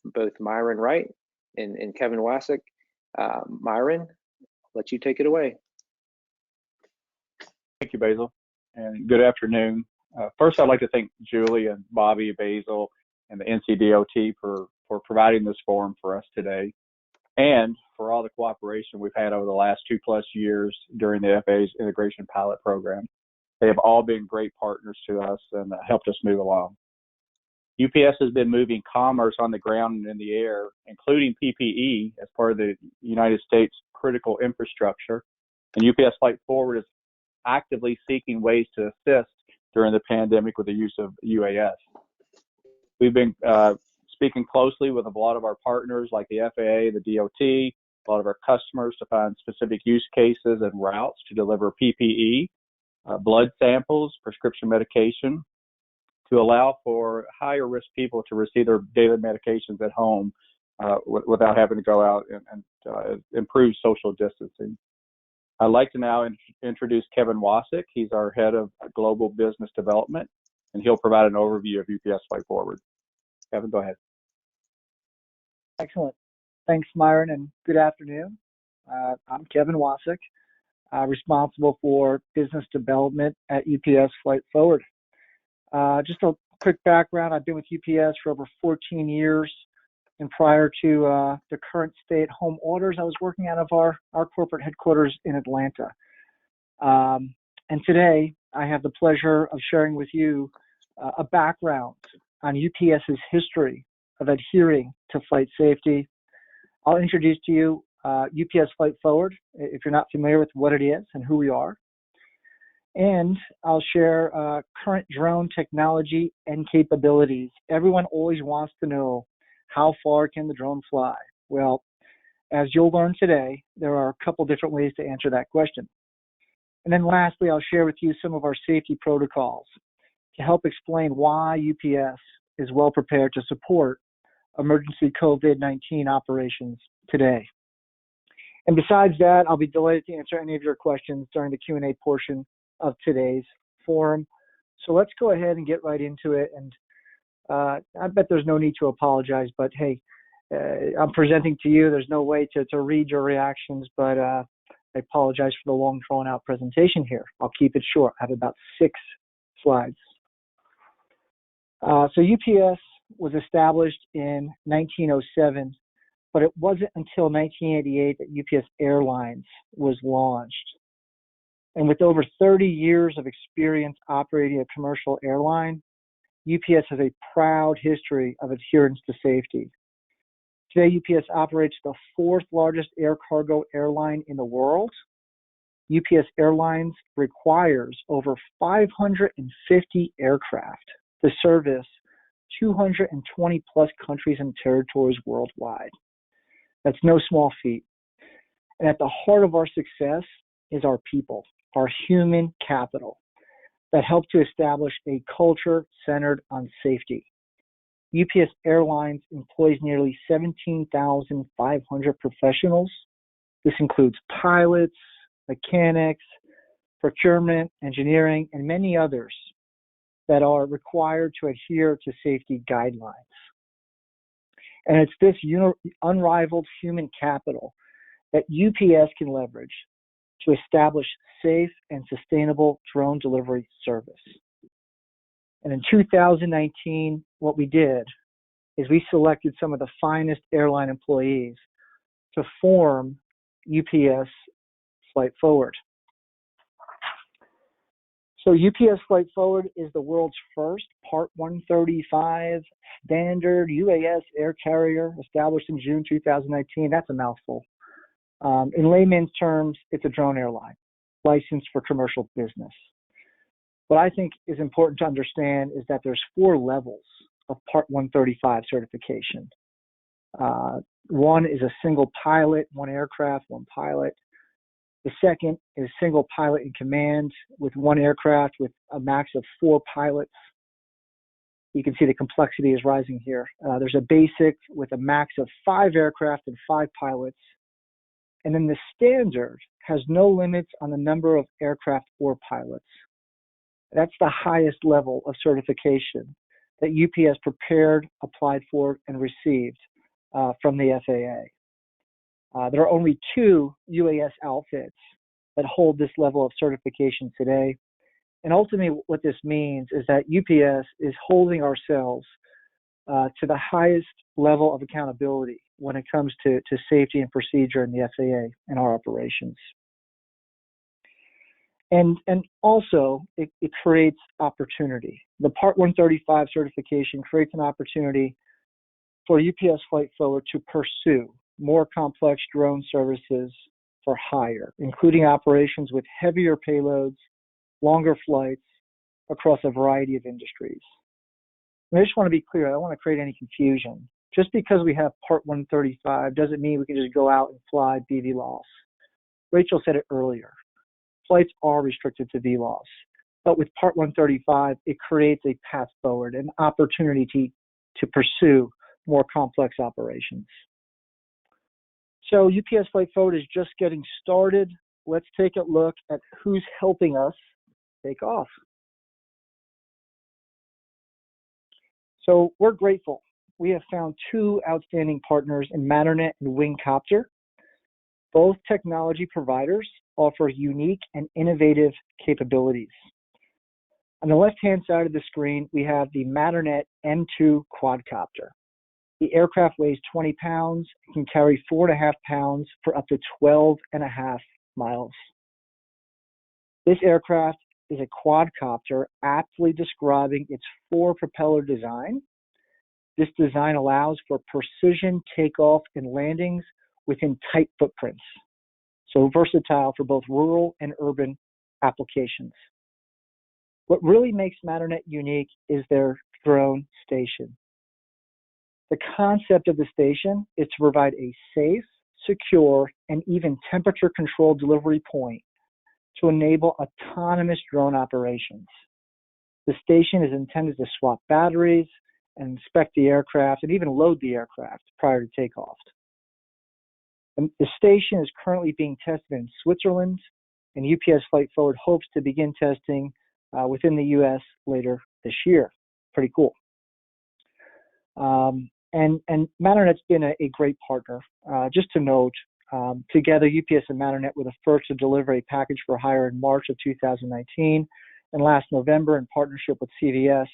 [SPEAKER 1] both Myron Wright and Kevin Wasick. Myron, I'll let you take it away.
[SPEAKER 4] Thank you, Basil, and good afternoon. First, I'd like to thank Julie and Bobby, Basil, and the NCDOT for providing this forum for us today, and for all the cooperation we've had over the last 2+ years during the FAA's Integration Pilot Program. They have all been great partners to us and helped us move along. UPS has been moving commerce on the ground and in the air, including PPE, as part of the United States critical infrastructure, and UPS Flight Forward is actively seeking ways to assist during the pandemic with the use of UAS. We've been speaking closely with a lot of our partners like the FAA, the DOT, a lot of our customers to find specific use cases and routes to deliver PPE, blood samples, prescription medication, to allow for higher risk people to receive their daily medications at home without having to go out and improve social distancing. I'd like to now introduce Kevin Wasick. He's our head of global business development, and he'll provide an overview of UPS Flight Forward. Kevin, go ahead.
[SPEAKER 5] Excellent. Thanks, Myron, and good afternoon. I'm Kevin Wasick, responsible for business development at UPS Flight Forward. Just a quick background, I've been with UPS for over 14 years. And prior to the current stay-at-home orders, I was working out of our corporate headquarters in Atlanta. And today, I have the pleasure of sharing with you a background on UPS's history of adhering to flight safety. I'll introduce to you UPS Flight Forward, if you're not familiar with what it is and who we are. And I'll share current drone technology and capabilities. Everyone always wants to know, how far can the drone fly? Well, as you'll learn today, there are a couple different ways to answer that question. And then lastly, I'll share with you some of our safety protocols to help explain why UPS is well prepared to support emergency COVID-19 operations today. And besides that, I'll be delighted to answer any of your questions during the Q&A portion of today's forum. So let's go ahead and get right into it. And I bet there's no need to apologize, but hey, I'm presenting to you. There's no way to read your reactions, but I apologize for the long drawn out presentation here. I'll keep it short. I have about 6 slides. So UPS was established in 1907, but it wasn't until 1988 that UPS Airlines was launched. And with over 30 years of experience operating a commercial airline, UPS has a proud history of adherence to safety. Today, UPS operates the 4th largest air cargo airline in the world. UPS Airlines requires over 550 aircraft to service 220 plus countries and territories worldwide. That's no small feat. And at the heart of our success is our people, our human capital that help to establish a culture centered on safety. UPS Airlines employs nearly 17,500 professionals. This includes pilots, mechanics, procurement, engineering, and many others that are required to adhere to safety guidelines. And it's this unrivaled human capital that UPS can leverage to establish safe and sustainable drone delivery service. And in 2019, what we did is we selected some of the finest airline employees to form UPS Flight Forward. So UPS Flight Forward is the world's first Part 135 standard UAS air carrier established in June 2019. That's a mouthful. In layman's terms, it's a drone airline licensed for commercial business. What I think is important to understand is that there's 4 levels of Part 135 certification. One is a single pilot, 1 aircraft, 1 pilot. The second is single pilot in command with 1 aircraft with a max of 4 pilots. You can see the complexity is rising here. There's a basic with a max of 5 aircraft and 5 pilots. And then the standard has no limits on the number of aircraft or pilots. That's the highest level of certification that UPS prepared, applied for, and received from the FAA. There are only 2 UAS outfits that hold this level of certification today. And ultimately, what this means is that UPS is holding ourselves to the highest level of accountability when it comes to safety and procedure in the FAA and our operations. And also, it creates opportunity. The Part 135 certification creates an opportunity for UPS Flight Forward to pursue more complex drone services for hire, including operations with heavier payloads, longer flights across a variety of industries. And I just want to be clear, I don't want to create any confusion. Just because we have Part 135 doesn't mean we can just go out and fly BVLOS. Rachel said it earlier. Flights are restricted to VLOS. But with Part 135, it creates a path forward, an opportunity to pursue more complex operations. So UPS Flight Forward is just getting started. Let's take a look at who's helping us take off. So we're grateful. We have found 2 outstanding partners in Matternet and Wingcopter. Both technology providers offer unique and innovative capabilities. On the left-hand side of the screen, we have the Matternet M2 quadcopter. The aircraft weighs 20 pounds and can carry 4.5 pounds for up to 12.5 miles. This aircraft is a quadcopter, aptly describing its 4-propeller design. This design allows for precision takeoff and landings within tight footprints, so versatile for both rural and urban applications. What really makes Matternet unique is their drone station. The concept of the station is to provide a safe, secure, and even temperature-controlled delivery point to enable autonomous drone operations. The station is intended to swap batteries and inspect the aircraft and even load the aircraft prior to takeoff. The station is currently being tested in Switzerland, and UPS Flight Forward hopes to begin testing within the US later this year. Pretty cool. And Matternet's been a great partner. Just to note, together, UPS and Matternet were the first to deliver a package for hire in March of 2019. And last November, in partnership with CVS,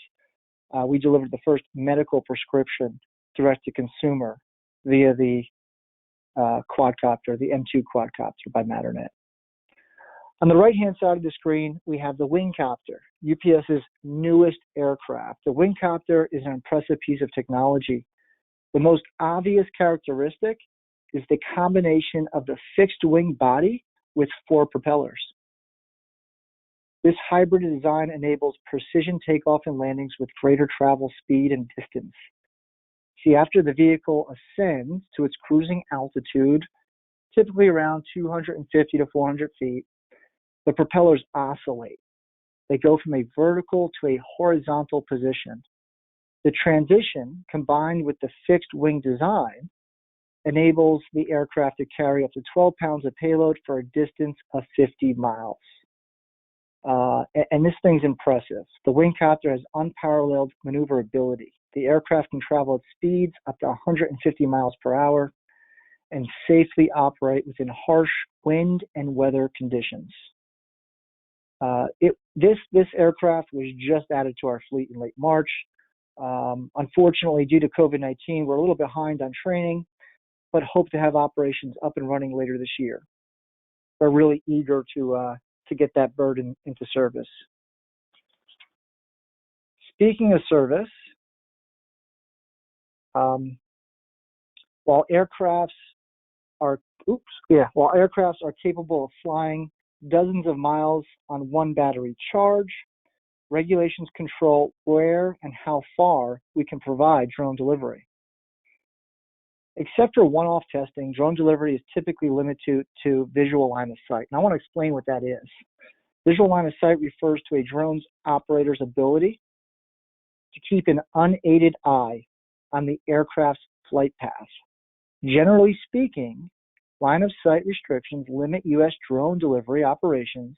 [SPEAKER 5] we delivered the first medical prescription direct to consumer via the quadcopter, the M2 quadcopter by Matternet. On the right-hand side of the screen, we have the Wingcopter, UPS's newest aircraft. The Wingcopter is an impressive piece of technology. The most obvious characteristic is the combination of the fixed wing body with 4 propellers. This hybrid design enables precision takeoff and landings with greater travel speed and distance. See, after the vehicle ascends to its cruising altitude, typically around 250 to 400 feet, the propellers oscillate. They go from a vertical to a horizontal position. The transition, combined with the fixed wing design, enables the aircraft to carry up to 12 pounds of payload for a distance of 50 miles. And this thing's impressive. The Wingcopter has unparalleled maneuverability. The aircraft can travel at speeds up to 150 miles per hour and safely operate within harsh wind and weather conditions. This aircraft was just added to our fleet in late March. Unfortunately, due to COVID-19, we're a little behind on training, but hope to have operations up and running later this year. We're really eager to get that bird into service. Speaking of service, while aircrafts are capable of flying dozens of miles on one battery charge, regulations control where and how far we can provide drone delivery. Except for one-off testing, drone delivery is typically limited to visual line of sight. And I want to explain what that is. Visual line of sight refers to a drone's operator's ability to keep an unaided eye on the aircraft's flight path. Generally speaking, line of sight restrictions limit U.S. drone delivery operations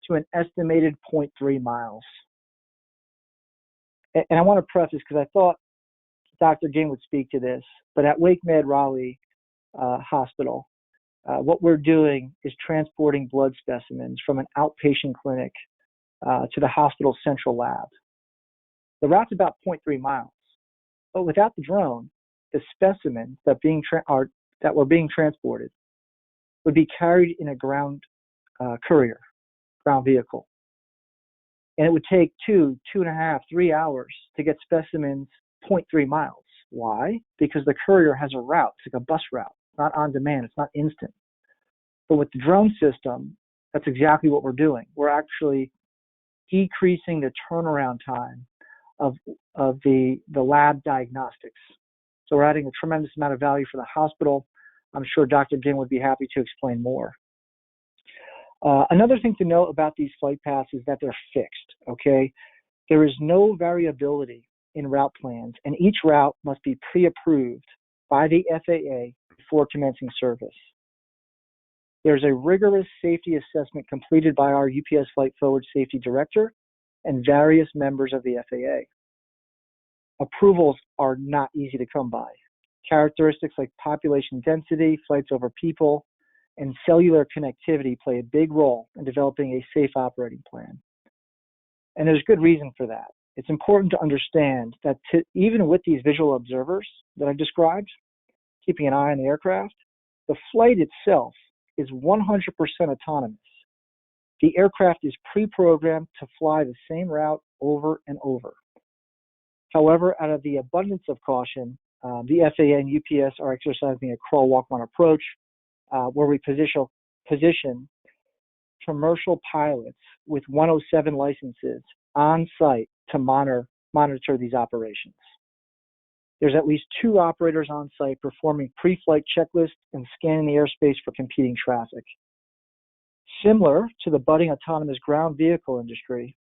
[SPEAKER 5] to an estimated 0.3 miles. And I want to preface, because I thought Dr. Ging would speak to this, but at WakeMed Raleigh Hospital, what we're doing is transporting blood specimens from an outpatient clinic to the hospital's central lab. The route's about 0.3 miles, but without the drone, the specimens that were being transported would be carried in a ground vehicle. And it would take 2.5, 3 hours to get specimens 0.3 miles. Why? Because the courier has a route. It's like a bus route, not on demand. It's not instant. But with the drone system, that's exactly what we're doing. We're actually decreasing the turnaround time of the lab diagnostics. So we're adding a tremendous amount of value for the hospital. I'm sure Dr. Ging would be happy to explain more. Another thing to note about these flight paths is that they're fixed, okay? There is no variability in route plans, and each route must be pre-approved by the FAA before commencing service. There's a rigorous safety assessment completed by our UPS Flight Forward Safety Director and various members of the FAA. Approvals are not easy to come by. Characteristics like population density, flights over people, and cellular connectivity play a big role in developing a safe operating plan. And there's good reason for that. it's important to understand that even with these visual observers that I've described, keeping an eye on the aircraft, the flight itself is 100% autonomous. The aircraft is pre-programmed to fly the same route over and over. However, out of the abundance of caution, the FAA and UPS are exercising a crawl, walk, run approach where we position commercial pilots with 107 licenses on site to monitor these operations. There's at least 2 operators on site performing pre-flight checklists and scanning the airspace for competing traffic. Similar to the budding autonomous ground vehicle industry,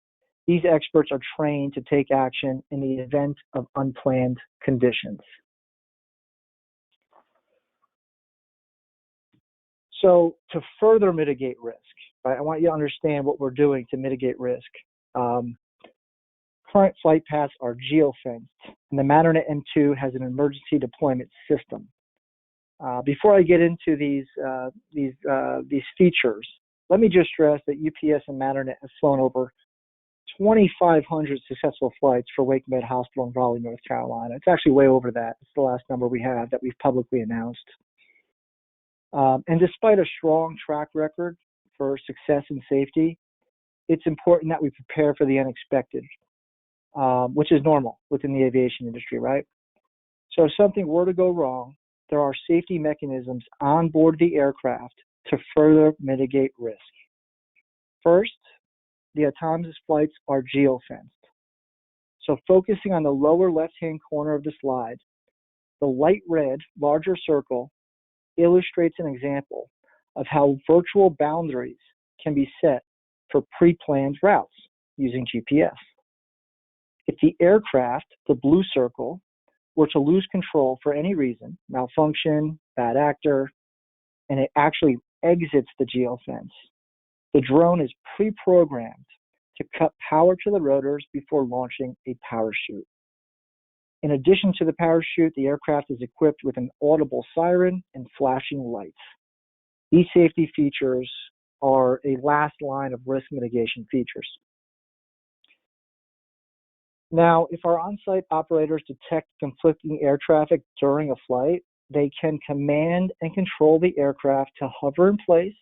[SPEAKER 5] these experts are trained to take action in the event of unplanned conditions. So to further mitigate risk, right, I want you to understand what we're doing to mitigate risk. Current flight paths are geofenced, and the Matternet M2 has an emergency deployment system. Before I get into these features, let me just stress that UPS and Matternet have flown over 2,500 successful flights for Wake Med Hospital in Raleigh, North Carolina. It's actually way over that. It's the last number we have that we've publicly announced. And despite a strong track record for success and safety, it's important that we prepare for the unexpected, which is normal within the aviation industry, right? So if something were to go wrong, there are safety mechanisms on board the aircraft to further mitigate risk. First, the autonomous flights are geofenced. So focusing on the lower left-hand corner of the slide, the light red larger circle illustrates an example of how virtual boundaries can be set for pre-planned routes using GPS. If the aircraft, the blue circle, were to lose control for any reason, malfunction, bad actor, and it actually exits the geofence, the drone is pre-programmed to cut power to the rotors before launching a parachute. In addition to the parachute, the aircraft is equipped with an audible siren and flashing lights. These safety features are a last line of risk mitigation features. Now, if our on-site operators detect conflicting air traffic during a flight, they can command and control the aircraft to hover in place,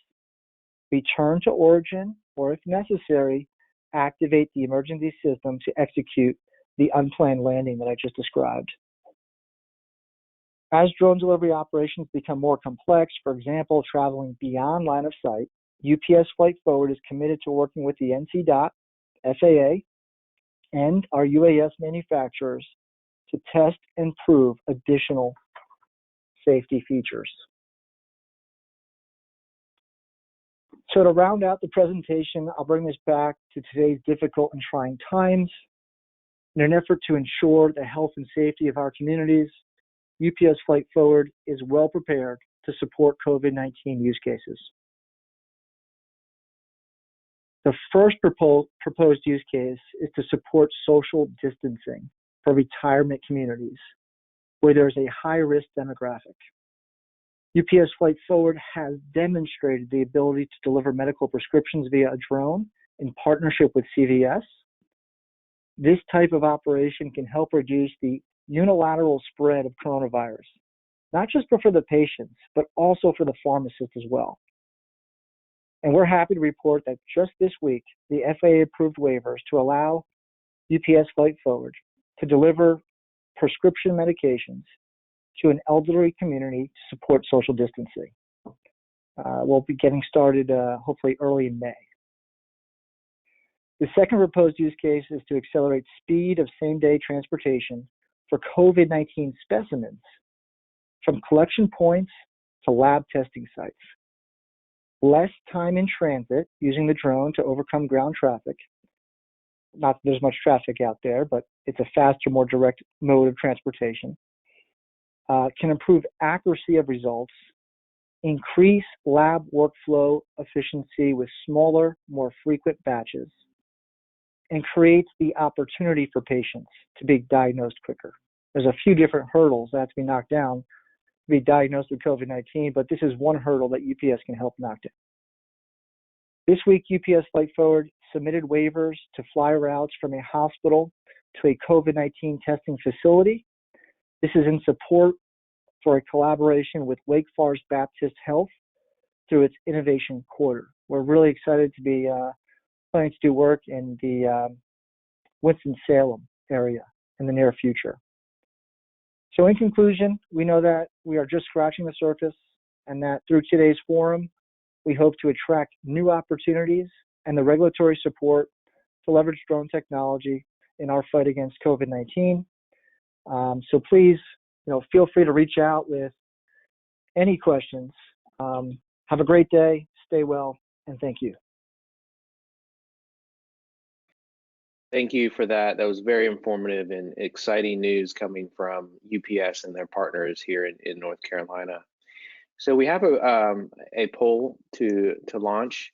[SPEAKER 5] return to origin, or if necessary, activate the emergency system to execute the unplanned landing that I just described. As drone delivery operations become more complex, for example, traveling beyond line of sight, UPS Flight Forward is committed to working with the NCDOT, FAA, and our UAS manufacturers to test and prove additional safety features. So to round out the presentation, I'll bring this back to today's difficult and trying times. In an effort to ensure the health and safety of our communities, UPS Flight Forward is well prepared to support COVID-19 use cases. The first proposed use case is to support social distancing for retirement communities where there's a high-risk demographic. UPS Flight Forward has demonstrated the ability to deliver medical prescriptions via a drone in partnership with CVS. This type of operation can help reduce the unilateral spread of coronavirus, not just for the patients, but also for the pharmacists as well. And we're happy to report that just this week, the FAA approved waivers to allow UPS Flight Forward to deliver prescription medications to an elderly community to support social distancing. We'll be getting started hopefully early in May. The second proposed use case is to accelerate speed of same-day transportation for COVID-19 specimens from collection points to lab testing sites. Less time in transit using the drone to overcome ground traffic. Not that there's much traffic out there, but it's a faster, more direct mode of transportation. Can improve accuracy of results, increase lab workflow efficiency with smaller, more frequent batches, and creates the opportunity for patients to be diagnosed quicker. There's a few different hurdles that have to be knocked down to be diagnosed with COVID-19, but this is one hurdle that UPS can help knock down. This week, UPS Flight Forward submitted waivers to fly routes from a hospital to a COVID-19 testing facility. This is in support for a collaboration with Wake Forest Baptist Health through its Innovation Quarter. We're really excited to be planning to do work in the Winston-Salem area in the near future. So in conclusion, we know that we are just scratching the surface and that through today's forum, we hope to attract new opportunities and the regulatory support to leverage drone technology in our fight against COVID-19. So please, feel free to reach out with any questions. Have a great day, stay well, and thank you.
[SPEAKER 1] Thank you for that. That was very informative and exciting news coming from UPS and their partners here in North Carolina. So we have a poll to launch.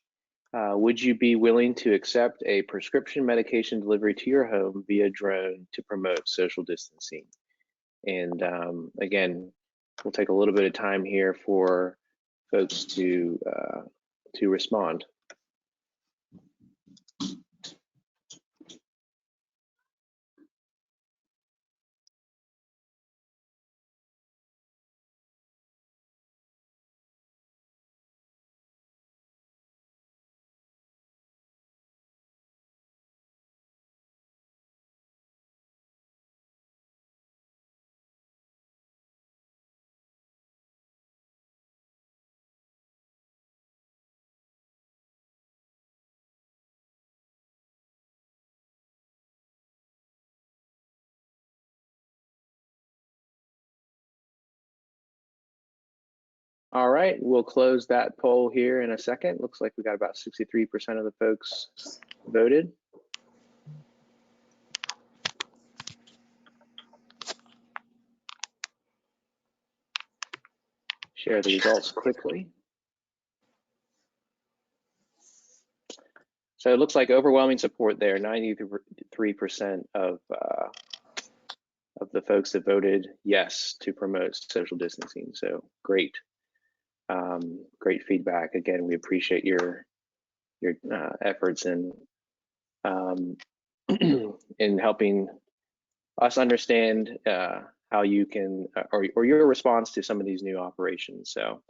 [SPEAKER 1] Would you be willing to accept a prescription medication delivery to your home via drone to promote social distancing? And again, we'll take a little bit of time here for folks to respond. All right, we'll close that poll here in a second. Looks like we got about 63% of the folks voted. Share the results quickly. So it looks like overwhelming support there. 93% of the folks that voted yes to promote social distancing. So great. Great feedback. Again, we appreciate your efforts in in helping us understand how you can or your response to some of these new operations. So,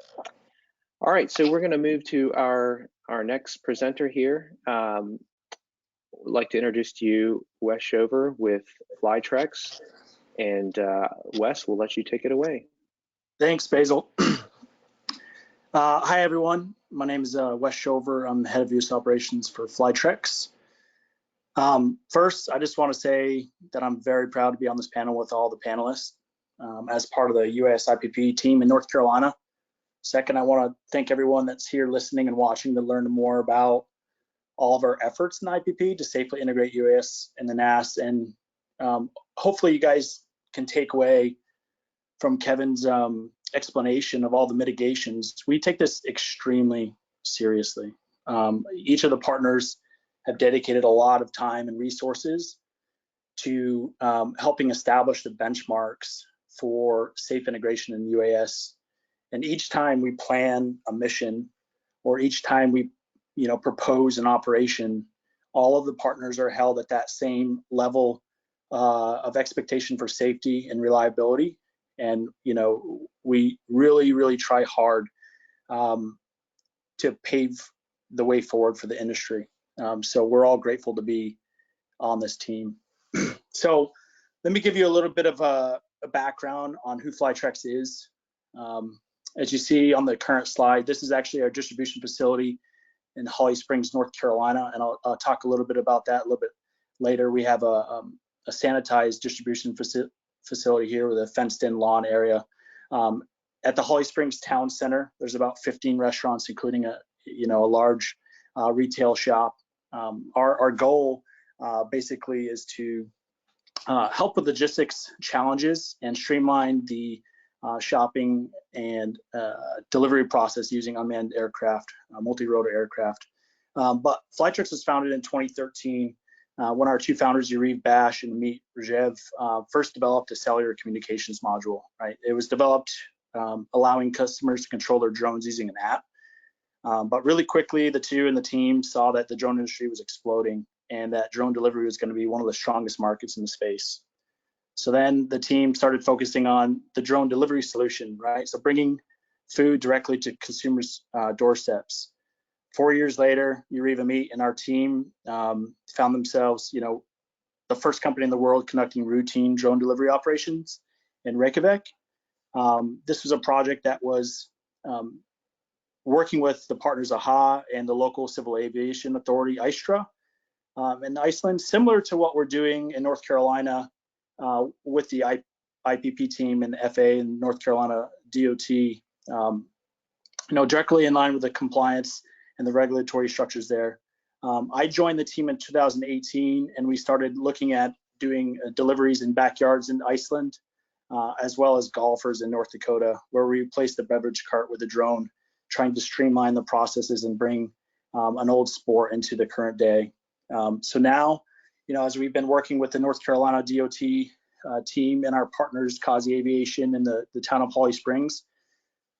[SPEAKER 1] all right. So we're going to move to our next presenter here. I'd like to introduce to you Wes Shover with FlightRex, and Wes, we'll let you take it away.
[SPEAKER 6] Thanks, Basil. Hi, everyone. My name is Wes Shover. I'm the head of U.S. operations for FlightRex. First, I just want to say that I'm very proud to be on this panel with all the panelists as part of the U.S. IPP team in North Carolina. Second, I want to thank everyone that's here listening and watching to learn more about all of our efforts in IPP to safely integrate UAS in the NAS. And hopefully you guys can take away from Kevin's explanation of all the mitigations. We take this extremely seriously. Each of the partners have dedicated a lot of time and resources to helping establish the benchmarks for safe integration in UAS. And each time we plan a mission, or each time we propose an operation, all of the partners are held at that same level of expectation for safety and reliability. And we really try hard to pave the way forward for the industry. So we're all grateful to be on this team. So let me give you a little bit of a background on who FlightRex is. As you see on the current slide, this is actually our distribution facility in Holly Springs, North Carolina, and I'll talk a little bit about that a little bit later. We have a sanitized distribution facility here with a fenced-in lawn area. At the Holly Springs Town Center, there's about 15 restaurants, including a large retail shop. Our goal basically is to help with logistics challenges and streamline the shopping and delivery process using unmanned aircraft, multi-rotor aircraft. But FlightRex was founded in 2013 when our two founders, Yariv Bash and Amit Rajev, first developed a cellular communications module. Right, it was developed allowing customers to control their drones using an app. But really quickly, the two and the team saw that the drone industry was exploding, and that drone delivery was going to be one of the strongest markets in the space. So then the team started focusing on the drone delivery solution, right? So bringing food directly to consumers' doorsteps. 4 years later, Yuriva Meat and our team found themselves, the first company in the world conducting routine drone delivery operations in Reykjavik. This was a project that was working with the partners AHA and the local civil aviation authority, ISTRA, in Iceland, similar to what we're doing in North Carolina with the IPP team and the FAA and North Carolina DOT, directly in line with the compliance and the regulatory structures there. I joined the team in 2018, and we started looking at doing deliveries in backyards in Iceland, as well as golfers in North Dakota, where we replaced the beverage cart with a drone, trying to streamline the processes and bring an old sport into the current day. So now, as we've been working with the North Carolina DOT team and our partners, Kazi Aviation and the town of Holly Springs,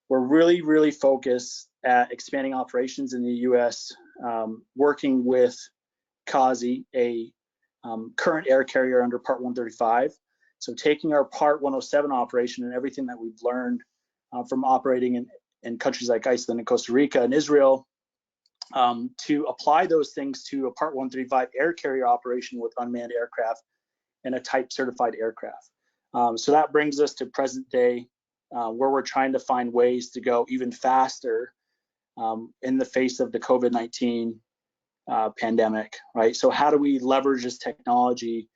[SPEAKER 6] we're really, really focused at expanding operations in the U.S., working with Kazi, a current air carrier under Part 135. So taking our Part 107 operation and everything that we've learned from operating in countries like Iceland and Costa Rica and Israel, to apply those things to a Part 135 air carrier operation with unmanned aircraft and a type certified aircraft. So that brings us to present day, where we're trying to find ways to go even faster in the face of the COVID-19 pandemic, right? So how do we leverage this technology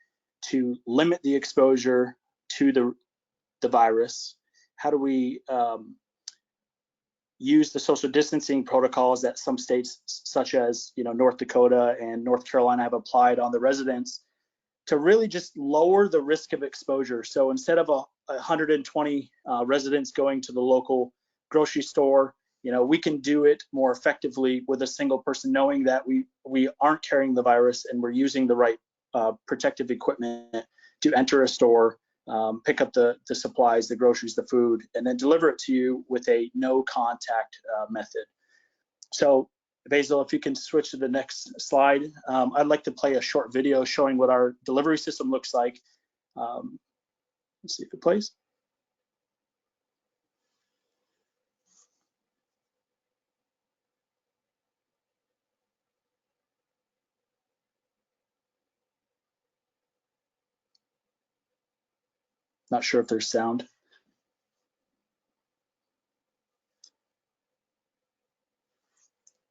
[SPEAKER 6] to limit the exposure to the virus? How do we use the social distancing protocols that some states, such as North Dakota and North Carolina, have applied on the residents to really just lower the risk of exposure? So instead of 120 residents going to the local grocery store, we can do it more effectively with a single person, knowing that we aren't carrying the virus and we're using the right protective equipment to enter a store, pick up the supplies, the groceries, the food, and then deliver it to you with a no contact method. So Basil, if you can switch to the next slide, I'd like to play a short video showing what our delivery system looks like. Let's see if it plays. Not sure if there's sound.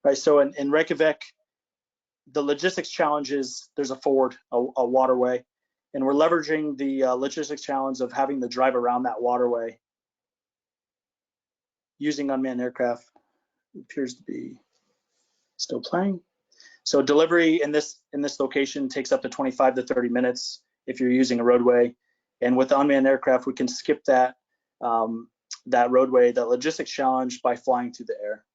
[SPEAKER 6] Right, so in Reykjavik, the logistics challenge is there's a ford, a waterway, and we're leveraging the logistics challenge of having to drive around that waterway using unmanned aircraft. It appears to be still playing. So delivery in this location takes up to 25 to 30 minutes if you're using a roadway, and with the unmanned aircraft, we can skip that that roadway, the logistics challenge, by flying through the air.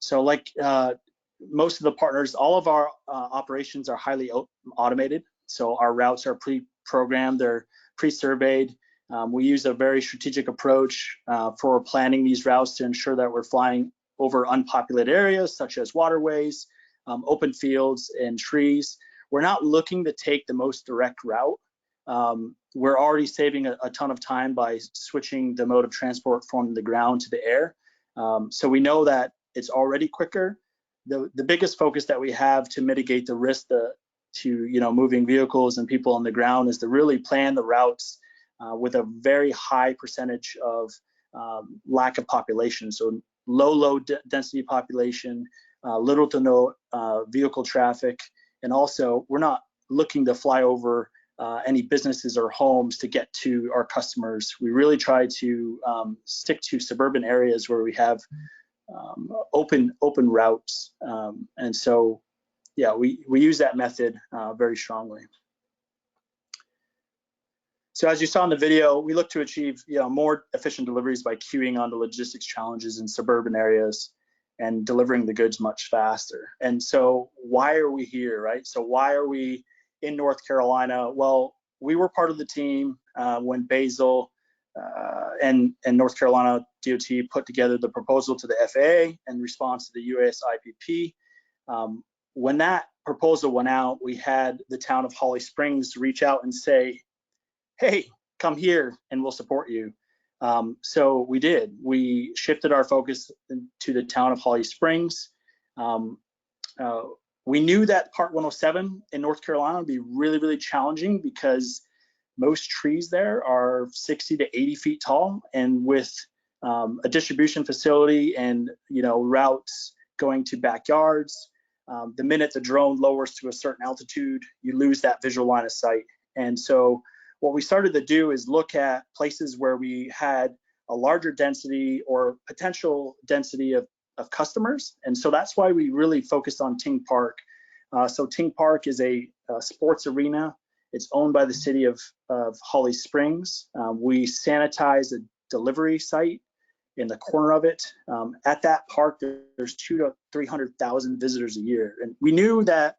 [SPEAKER 6] So like most of the partners, all of our operations are highly automated. So our routes are pre-programmed, they're pre-surveyed. We use a very strategic approach for planning these routes to ensure that we're flying over unpopulated areas such as waterways, open fields, and trees. We're not looking to take the most direct route. We're already saving a ton of time by switching the mode of transport from the ground to the air. So we know that it's already quicker. The biggest focus that we have to mitigate the risk to moving vehicles and people on the ground is to really plan the routes with a very high percentage of lack of population. So low density population, little to no vehicle traffic, and also we're not looking to fly over any businesses or homes to get to our customers. We really try to stick to suburban areas where we have open routes, and so yeah, we use that method very strongly. So as you saw in the video, we look to achieve more efficient deliveries by queuing onto logistics challenges in suburban areas and delivering the goods much faster. And so why are we here, right? So why are we in North Carolina? Well, we were part of the team when Basil and North Carolina DOT put together the proposal to the FAA in response to the UAS IPP. When that proposal went out, we had the town of Holly Springs reach out and say, hey, come here and we'll support you. So we did. We shifted our focus to the town of Holly Springs. We knew that Part 107 in North Carolina would be really, really challenging because most trees there are 60 to 80 feet tall, and with a distribution facility and routes going to backyards, the minute the drone lowers to a certain altitude, you lose that visual line of sight. And so what we started to do is look at places where we had a larger density or potential density of customers. And so that's why we really focused on Ting Park. So Ting Park is a sports arena. It's owned by the city of Holly Springs. We sanitize a delivery site in the corner of it. At that park, there's 200,000 to 300,000 visitors a year. And we knew that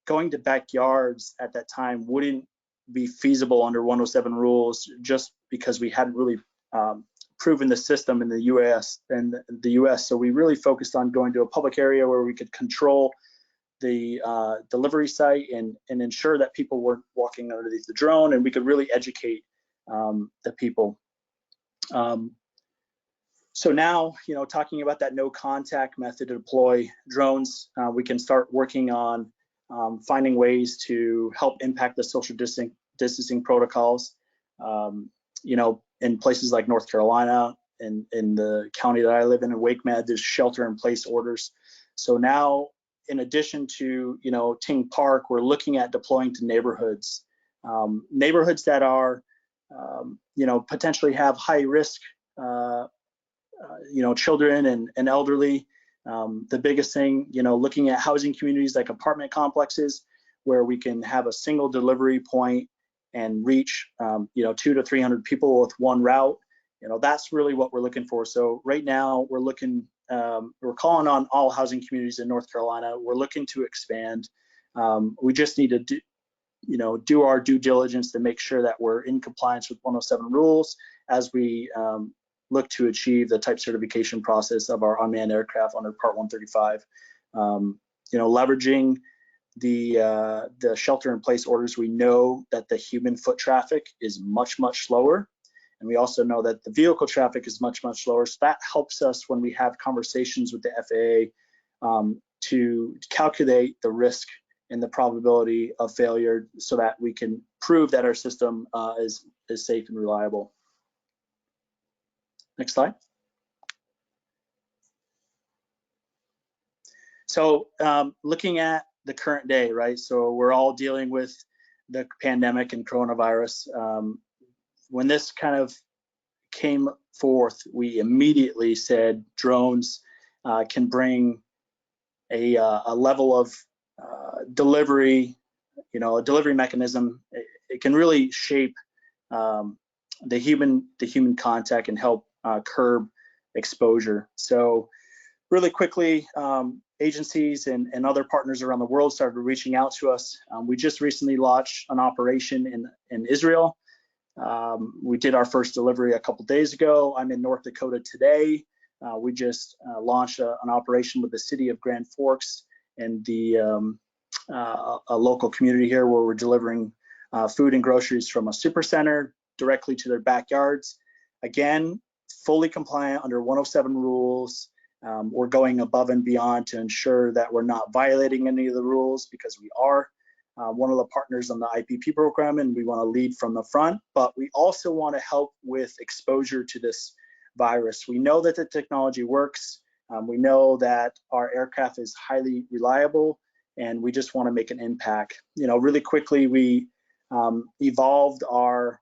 [SPEAKER 6] going to backyards at that time wouldn't be feasible under 107 rules, just because we hadn't really proven the system in the US. So we really focused on going to a public area where we could control the delivery site and ensure that people weren't walking underneath the drone, and we could really educate the people. So now, talking about that no contact method to deploy drones, we can start working on finding ways to help impact the social distancing protocols. In places like North Carolina and in the county that I live in Wake Med, there's shelter-in-place orders. So now, in addition to Ting Park, we're looking at deploying to neighborhoods, neighborhoods that are potentially have high risk, children and elderly. The biggest thing, looking at housing communities like apartment complexes, where we can have a single delivery point and reach 200 to 300 people with one route. That's really what we're looking for. So right now we're looking, we're calling on all housing communities in North Carolina. We're looking to expand. We just need to do our due diligence to make sure that we're in compliance with 107 rules as we look to achieve the type certification process of our unmanned aircraft under Part 135. Leveraging the shelter-in-place orders, we know that the human foot traffic is much, much slower. And we also know that the vehicle traffic is much, much slower. So that helps us when we have conversations with the FAA to calculate the risk and the probability of failure so that we can prove that our system is safe and reliable. Next slide. So looking at the current day, right? So we're all dealing with the pandemic and coronavirus. When this kind of came forth, we immediately said drones can bring a level of delivery, a delivery mechanism. It can really shape the human contact and help curb exposure. So really quickly, agencies and other partners around the world started reaching out to us. We just recently launched an operation in Israel. We did our first delivery a couple days ago. I'm in North Dakota today. We just launched an operation with the city of Grand Forks and a local community here where we're delivering food and groceries from a super center directly to their backyards. Again, fully compliant under 107 rules. We're going above and beyond to ensure that we're not violating any of the rules, because we are one of the partners on the IPP program and we want to lead from the front, but we also want to help with exposure to this virus. We know that the technology works. We know that our aircraft is highly reliable, and we just want to make an impact. Really quickly, we evolved our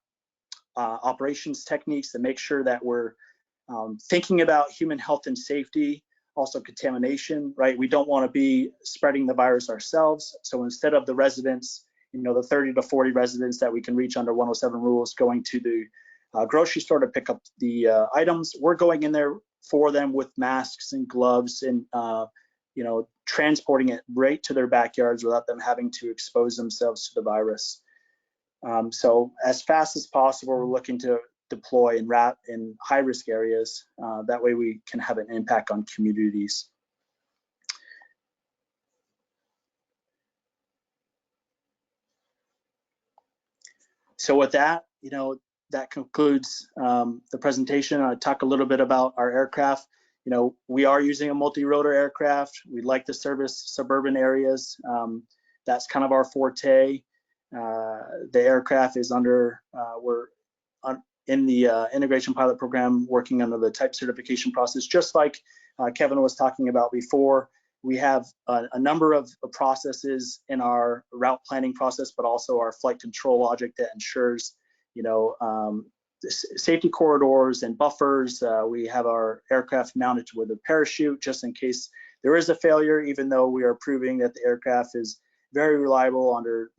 [SPEAKER 6] operations techniques to make sure that we're thinking about human health and safety, also contamination, right? We don't want to be spreading the virus ourselves. So instead of the residents, the 30 to 40 residents that we can reach under 107 rules going to the grocery store to pick up the items, we're going in there for them with masks and gloves and, transporting it right to their backyards without them having to expose themselves to the virus. So as fast as possible, we're looking to deploy in high-risk areas. That way we can have an impact on communities. So with that, that concludes the presentation. I'll talk a little bit about our aircraft. We are using a multi-rotor aircraft. We like to service suburban areas. That's kind of our forte. The aircraft is we're in the integration pilot program, working under the type certification process, just like Kevin was talking about before. We have a number of processes in our route planning process, but also our flight control logic that ensures, safety corridors and buffers. We have our aircraft mounted with a parachute just in case there is a failure, even though we are proving that the aircraft is very reliable under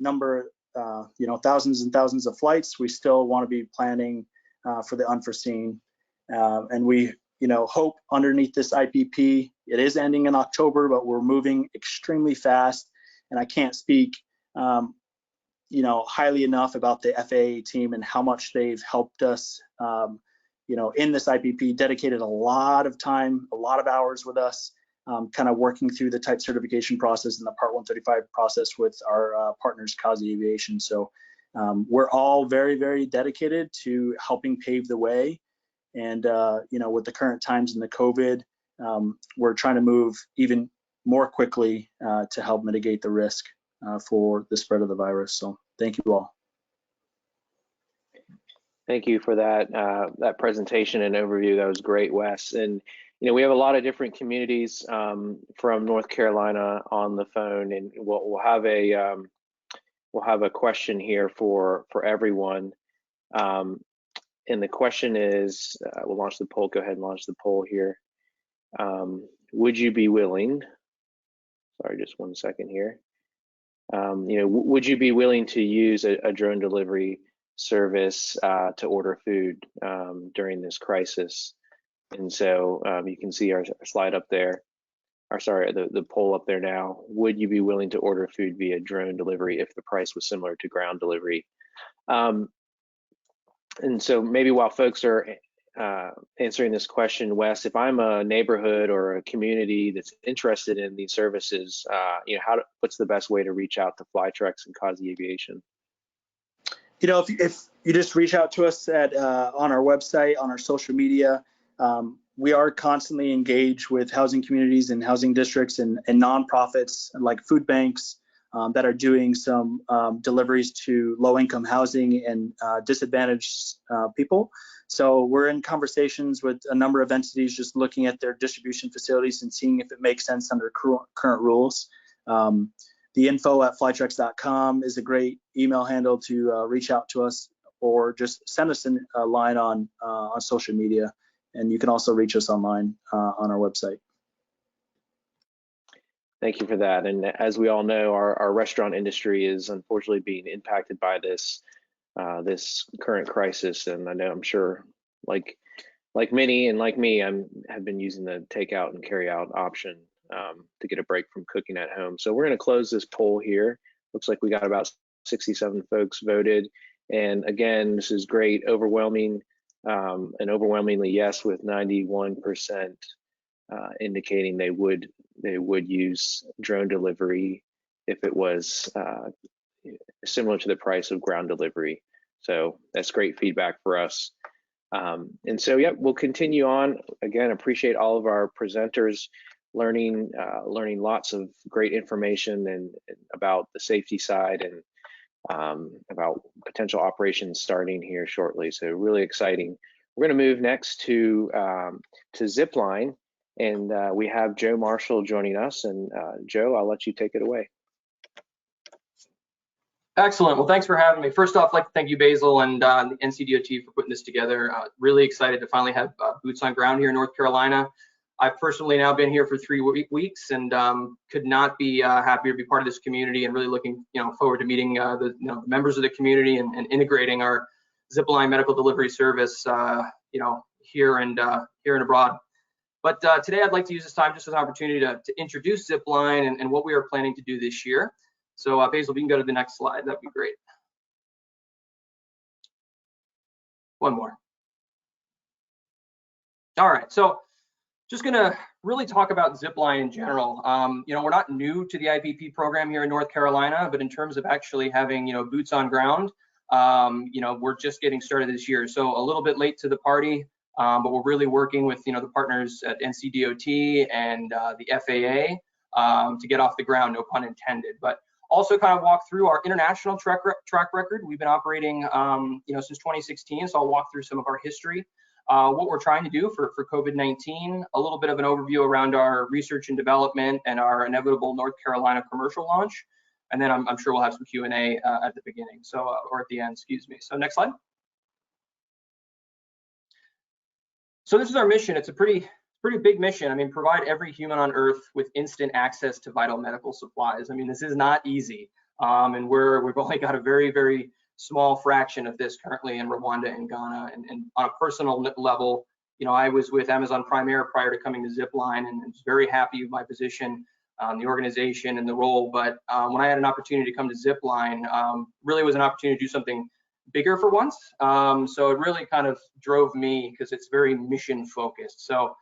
[SPEAKER 6] thousands and thousands of flights. We still want to be planning for the unforeseen. And we hope underneath this IPP, it is ending in October, but we're moving extremely fast. And I can't speak highly enough about the FAA team and how much they've helped us, in this IPP, dedicated a lot of time, a lot of hours with us, kind of working through the type certification process and the Part 135 process with our partners, Kazi Aviation. So we're all very, very dedicated to helping pave the way. And, with the current times in the COVID, we're trying to move even more quickly to help mitigate the risk for the spread of the virus. So thank you all.
[SPEAKER 1] Thank you for that presentation and overview. That was great, Wes. And we have a lot of different communities from North Carolina on the phone, and we'll have a question here for everyone. And the question is, we'll launch the poll. Go ahead and launch the poll here. Would you be willing? Sorry, just 1 second here. Would you be willing to use a drone delivery service to order food during this crisis? And so you can see our slide up there, or sorry, the poll up there now. Would you be willing to order food via drone delivery if the price was similar to ground delivery? And so maybe while folks are answering this question, Wes, if I'm a neighborhood or a community that's interested in these services, what's the best way to reach out to FlightRex and Kazi Aviation?
[SPEAKER 6] If you just reach out to us on our website, on our social media, we are constantly engaged with housing communities and housing districts and nonprofits like food banks that are doing some deliveries to low-income housing and disadvantaged people. So we're in conversations with a number of entities, just looking at their distribution facilities and seeing if it makes sense under current rules. The info@flightrex.com is a great email handle to reach out to us, or just send us a line on social media. And you can also reach us online on our website.
[SPEAKER 1] Thank you for that. And as we all know, our restaurant industry is unfortunately being impacted by this current crisis. And I'm sure, like many and like me, have been using the takeout and carry out option to get a break from cooking at home. So we're going to close this poll here. Looks like we got about 67 folks voted. And again, this is great, overwhelmingly yes, with 91% indicating they would use drone delivery if it was similar to the price of ground delivery. So that's great feedback for us. And so, yeah, we'll continue on. Again, appreciate all of our presenters learning lots of great information and about the safety side and about potential operations starting here shortly. So really exciting. We're going to move next to Zipline, and we have Joe Marshall joining us. And Joe, I'll let you take it away.
[SPEAKER 7] Excellent. Well, thanks for having me. First off, I'd like to thank you, Basil, and the NCDOT for putting this together. Really excited to finally have boots on ground here in North Carolina. I've personally now been here for 3 weeks and could not be happier to be part of this community, and really looking forward to meeting the members of the community and integrating our Zipline medical delivery service here and abroad. But today I'd like to use this time just as an opportunity to introduce Zipline and what we are planning to do this year. So Basil, if you can go to the next slide, that'd be great. One more. All right, so just gonna really talk about Zipline in general. We're not new to the IPP program here in North Carolina, but in terms of actually having, boots on ground, we're just getting started this year. So a little bit late to the party, but we're really working with, the partners at NCDOT and the FAA to get off the ground, no pun intended. But also kind of walk through our international track record. We've been operating, since 2016, so I'll walk through some of our history. What we're trying to do for COVID-19, a little bit of an overview around our research and development and our inevitable North Carolina commercial launch. And then I'm sure we'll have some Q&A at the beginning, or at the end, excuse me. So next slide. So this is our mission. It's a pretty big mission. I mean, provide every human on Earth with instant access to vital medical supplies. I mean, this is not easy. And we've only got a very, very small fraction of this currently in Rwanda and Ghana. And on a personal level, I was with Amazon Prime Air prior to coming to Zipline, and was very happy with my position, the organization and the role. But when I had an opportunity to come to Zipline, really was an opportunity to do something bigger for once. So it really kind of drove me because it's very mission focused. So,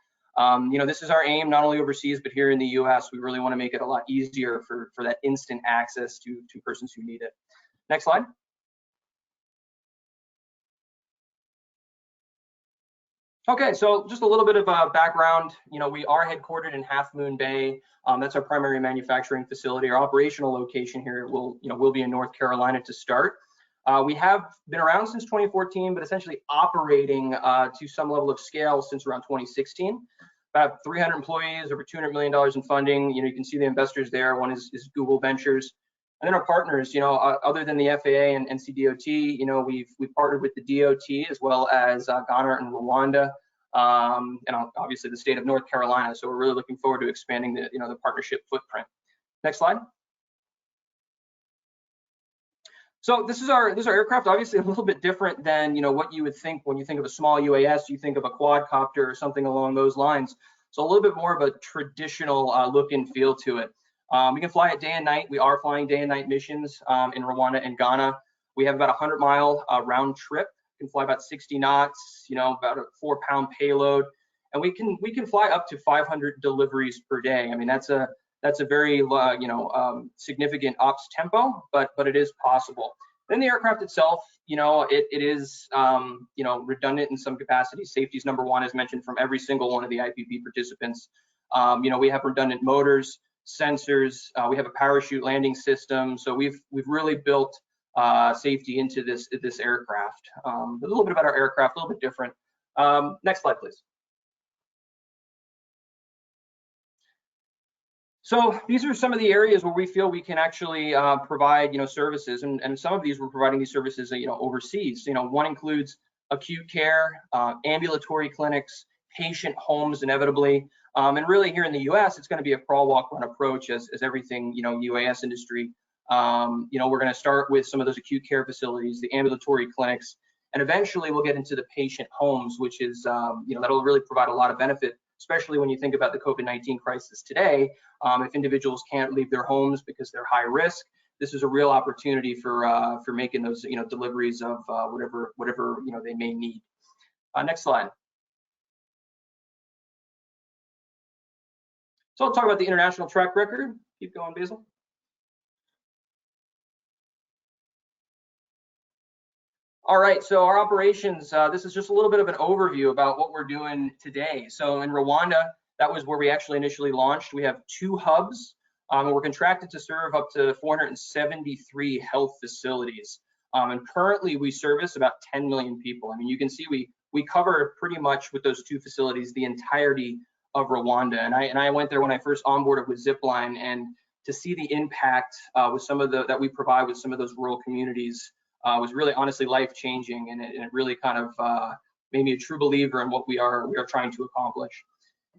[SPEAKER 7] this is our aim, not only overseas, but here in the US, we really want to make it a lot easier for that instant access to persons who need it. Next slide. Okay, so just a little bit of background. We are headquartered in Half Moon Bay. That's our primary manufacturing facility. Our operational location here will be in North Carolina to start. We have been around since 2014, but essentially operating to some level of scale since around 2016. About 300 employees, over $200 million in funding. You can see the investors there. One is Google Ventures. And then our partners, other than the FAA and NCDOT, we've partnered with the DOT as well as Ghana and Rwanda, and obviously the state of North Carolina. So we're really looking forward to expanding the partnership footprint. Next slide. So this is our aircraft. Obviously a little bit different than what you would think when you think of a small UAS. You think of a quadcopter or something along those lines. So a little bit more of a traditional look and feel to it. We can fly it day and night. We are flying day and night missions in Rwanda and Ghana. We have about a 100-mile round trip. We can fly about 60 knots, about a 4-pound payload, and we can fly up to 500 deliveries per day. I mean, that's a very significant ops tempo, but it is possible. Then the aircraft itself, it is redundant in some capacity. Safety is number one, as mentioned from every single one of the IPP participants. We have redundant motors, sensors, we have a parachute landing system. So we've really built safety into this aircraft. A little bit about our aircraft, a little bit different. Next slide, please. So these are some of the areas where we feel we can actually provide services, and some of these we're providing these services overseas. One includes acute care, ambulatory clinics, patient homes inevitably. And really here in the US, it's going to be a crawl, walk, run approach as everything, UAS industry. We're going to start with some of those acute care facilities, the ambulatory clinics, and eventually we'll get into the patient homes, which is, that'll really provide a lot of benefit, especially when you think about the COVID-19 crisis today. If individuals can't leave their homes because they're high risk, this is a real opportunity for making those, deliveries of whatever they may need. Next slide. So I'll talk about the international track record. Keep going, Basil. All right, so our operations, this is just a little bit of an overview about what we're doing today. So in Rwanda, that was where we actually initially launched. We have 2 hubs, and we're contracted to serve up to 473 health facilities. And currently we service about 10 million people. I mean, you can see we cover pretty much with those 2 facilities the entirety of Rwanda. And I went there when I first onboarded with Zipline, and to see the impact with some of that we provide with some of those rural communities was really honestly life-changing, and it really kind of made me a true believer in what we are trying to accomplish.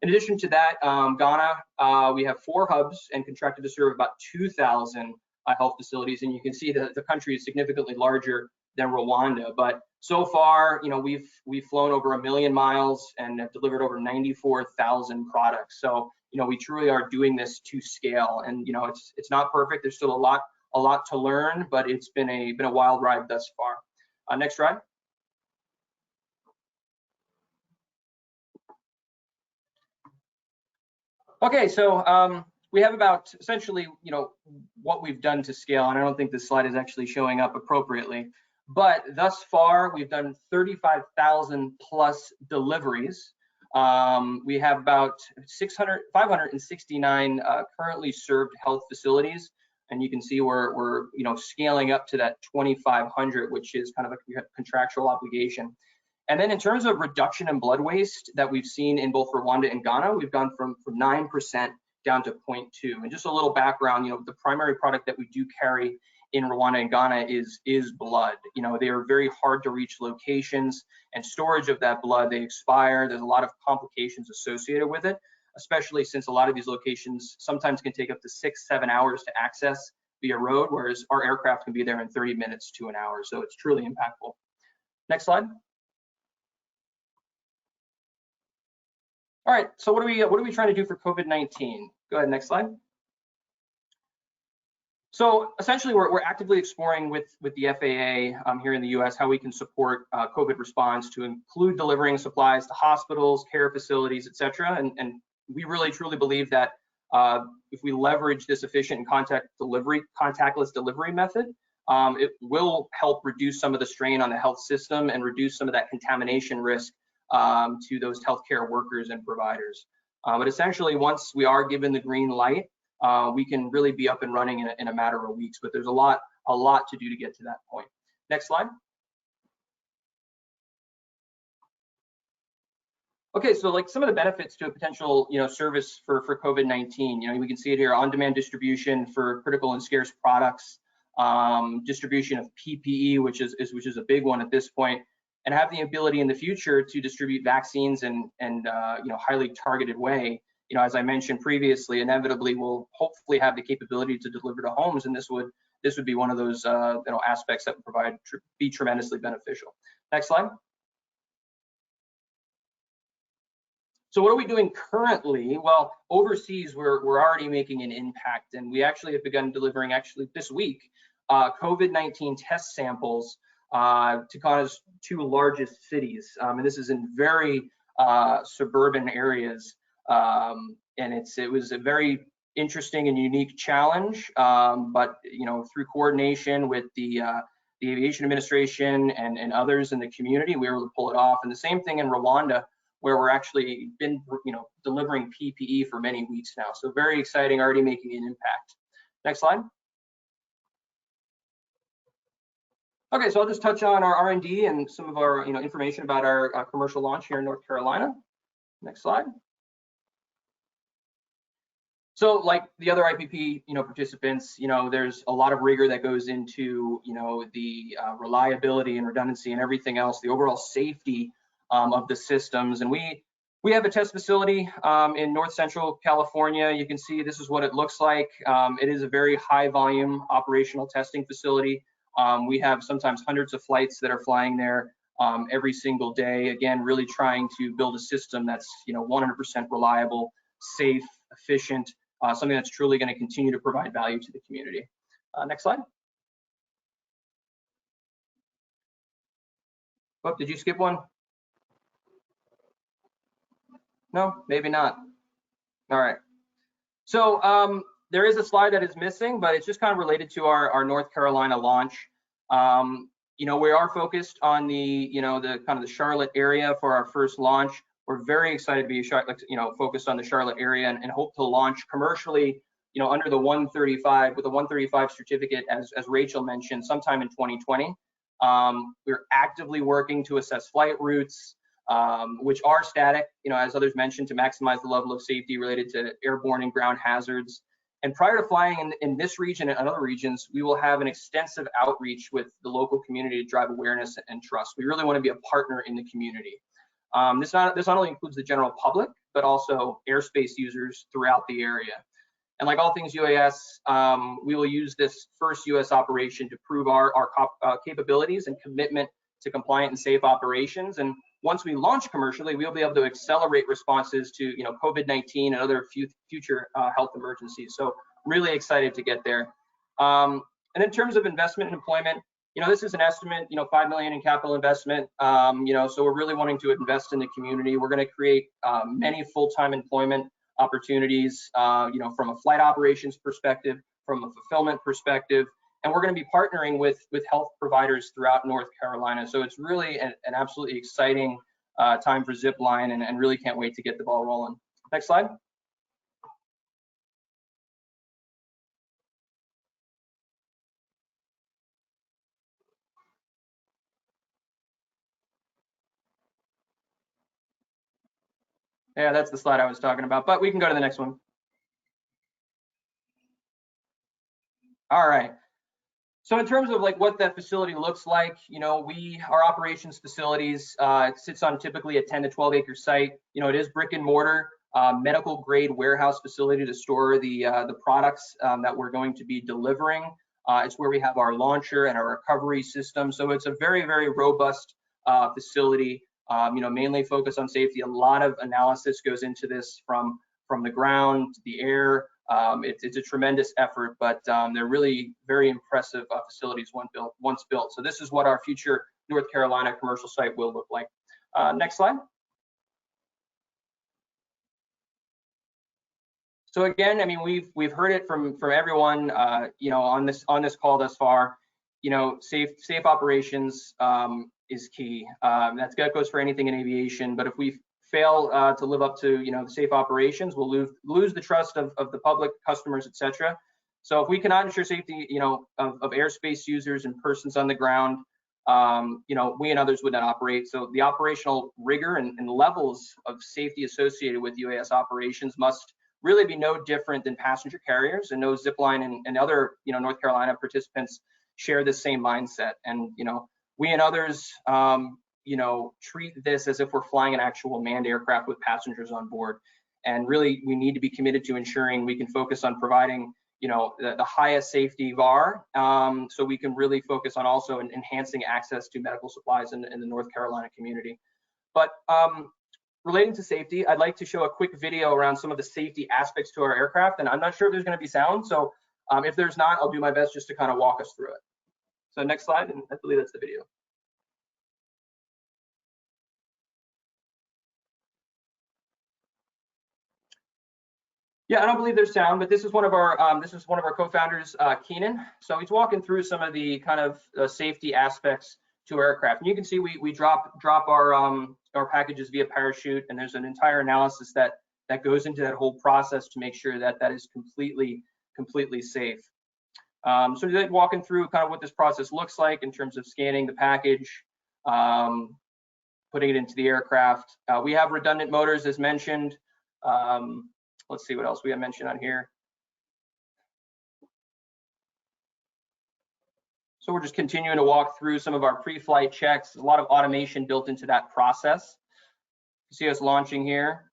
[SPEAKER 7] In addition to that, Ghana, we have 4 hubs and contracted to serve about 2,000 health facilities, and you can see that the country is significantly larger than Rwanda. But so far, we've flown over 1 million miles and have delivered over 94,000 products. So we truly are doing this to scale, and it's not perfect. There's still a lot to learn, but it's been a wild ride thus far. Next ride. Okay, so we have about essentially, what we've done to scale, and I don't think this slide is actually showing up appropriately, but thus far we've done 35,000 plus deliveries. We have about 569 currently served health facilities, and you can see we're scaling up to that 2,500, which is kind of a contractual obligation. And then in terms of reduction in blood waste that we've seen in both Rwanda and Ghana, we've gone from 9% down to 0.2. And just a little background, the primary product that we do carry in Rwanda and Ghana is blood. They are very hard to reach locations, and storage of that blood, they expire. There's a lot of complications associated with it, especially since a lot of these locations sometimes can take up to 6-7 hours to access via road, whereas our aircraft can be there in 30 minutes to an hour. So it's truly impactful. Next slide. All right, so what are we trying to do for COVID-19? Go ahead, next slide. So essentially, we're actively exploring with the FAA here in the U.S. how we can support COVID response to include delivering supplies to hospitals, care facilities, et cetera. And we really truly believe that if we leverage this efficient and contactless delivery method, it will help reduce some of the strain on the health system and reduce some of that contamination risk to those healthcare workers and providers. But essentially, once we are given the green light, we can really be up and running in a matter of weeks. But there's a lot to do to get to that point. Next slide. Okay, so like some of the benefits to a potential service for COVID-19. We can see it here: on-demand distribution for critical and scarce products, distribution of PPE, which is a big one at this point, and have the ability in the future to distribute vaccines in highly targeted way. As I mentioned previously, inevitably we'll hopefully have the capability to deliver to homes, and this would be one of those aspects that would be tremendously beneficial. Next slide. So what are we doing currently? Well, overseas we're already making an impact, and we actually have begun delivering this week COVID-19 test samples to Ghana's 2 largest cities, and this is in very suburban areas, and it was a very interesting and unique challenge, but through coordination with the Aviation Administration and others in the community, we were able to pull it off. And the same thing in Rwanda, where we're actually been delivering PPE for many weeks now. So very exciting, already making an impact. Next slide. Okay, so I'll just touch on our R&D and some of our information about our commercial launch here in North Carolina. Next slide. So like the other IPP participants, there's a lot of rigor that goes into the reliability and redundancy and everything else, the overall safety of the systems. And we have a test facility in North Central California. You can see this is what it looks like. It is a very high volume operational testing facility. We have sometimes hundreds of flights that are flying there every single day. Again, really trying to build a system that's 100% reliable, safe, efficient, something that's truly going to continue to provide value to the community. Next slide. Oh, did you skip one? No, maybe not. All right. So there is a slide that is missing, but it's just kind of related to our North Carolina launch. We are focused on the kind of the Charlotte area for our first launch. We're very excited to be focused on the Charlotte area and hope to launch commercially under the 135 with a 135 certificate, as Rachel mentioned, sometime in 2020. We're actively working to assess flight routes, which are static, as others mentioned, to maximize the level of safety related to airborne and ground hazards. And prior to flying in this region and other regions, we will have an extensive outreach with the local community to drive awareness and trust. We really want to be a partner in the community. This not only includes the general public, but also airspace users throughout the area. And like all things UAS, we will use this first US operation to prove our capabilities and commitment to compliant and safe operations. And once we launch commercially, we'll be able to accelerate responses to COVID-19 and other future health emergencies. So really excited to get there. And in terms of investment and employment, this is an estimate, $5 million in capital investment. So we're really wanting to invest in the community. We're going to create many full-time employment opportunities, from a flight operations perspective, from a fulfillment perspective, and we're going to be partnering with health providers throughout North Carolina. So it's really an absolutely exciting time for Zipline, and really can't wait to get the ball rolling. Next slide. Yeah, that's the slide I was talking about, but we can go to the next one. All right. So in terms of like what that facility looks like, our operations facilities, it sits on typically a 10 to 12 acre site. It is brick and mortar, medical grade warehouse facility to store the products that we're going to be delivering. It's where we have our launcher and our recovery system. So it's a very, very robust facility, mainly focused on safety. A lot of analysis goes into this from the ground to the air. It's a tremendous effort, but they're really very impressive facilities once built. So this is what our future North Carolina commercial site will look like. Next slide. So again, I mean, we've heard it from everyone, on this call thus far. Safe operations is key. That goes for anything in aviation. But if we fail to live up to the safe operations, we'll lose the trust of the public, customers, etc. So if we cannot ensure safety of airspace users and persons on the ground, we and others would not operate. So the operational rigor and levels of safety associated with UAS operations must really be no different than passenger carriers, and no Zipline and other North Carolina participants share the same mindset. And we and others treat this as if we're flying an actual manned aircraft with passengers on board. And really, we need to be committed to ensuring we can focus on providing, the highest safety VAR, so we can really focus on also enhancing access to medical supplies in the North Carolina community. But relating to safety, I'd like to show a quick video around some of the safety aspects to our aircraft. And I'm not sure if there's going to be sound, so if there's not, I'll do my best just to kind of walk us through it. So next slide, and I believe that's the video. Yeah, I don't believe there's sound, but this is one of our co-founders, Keenan. So he's walking through some of the kind of safety aspects to our aircraft. And you can see we drop our packages via parachute, and there's an entire analysis that goes into that whole process to make sure that is completely safe. So he's walking through kind of what this process looks like in terms of scanning the package, putting it into the aircraft. We have redundant motors, as mentioned. Let's see what else we have mentioned on here. So we're just continuing to walk through some of our pre-flight checks. There's a lot of automation built into that process. You see us launching here.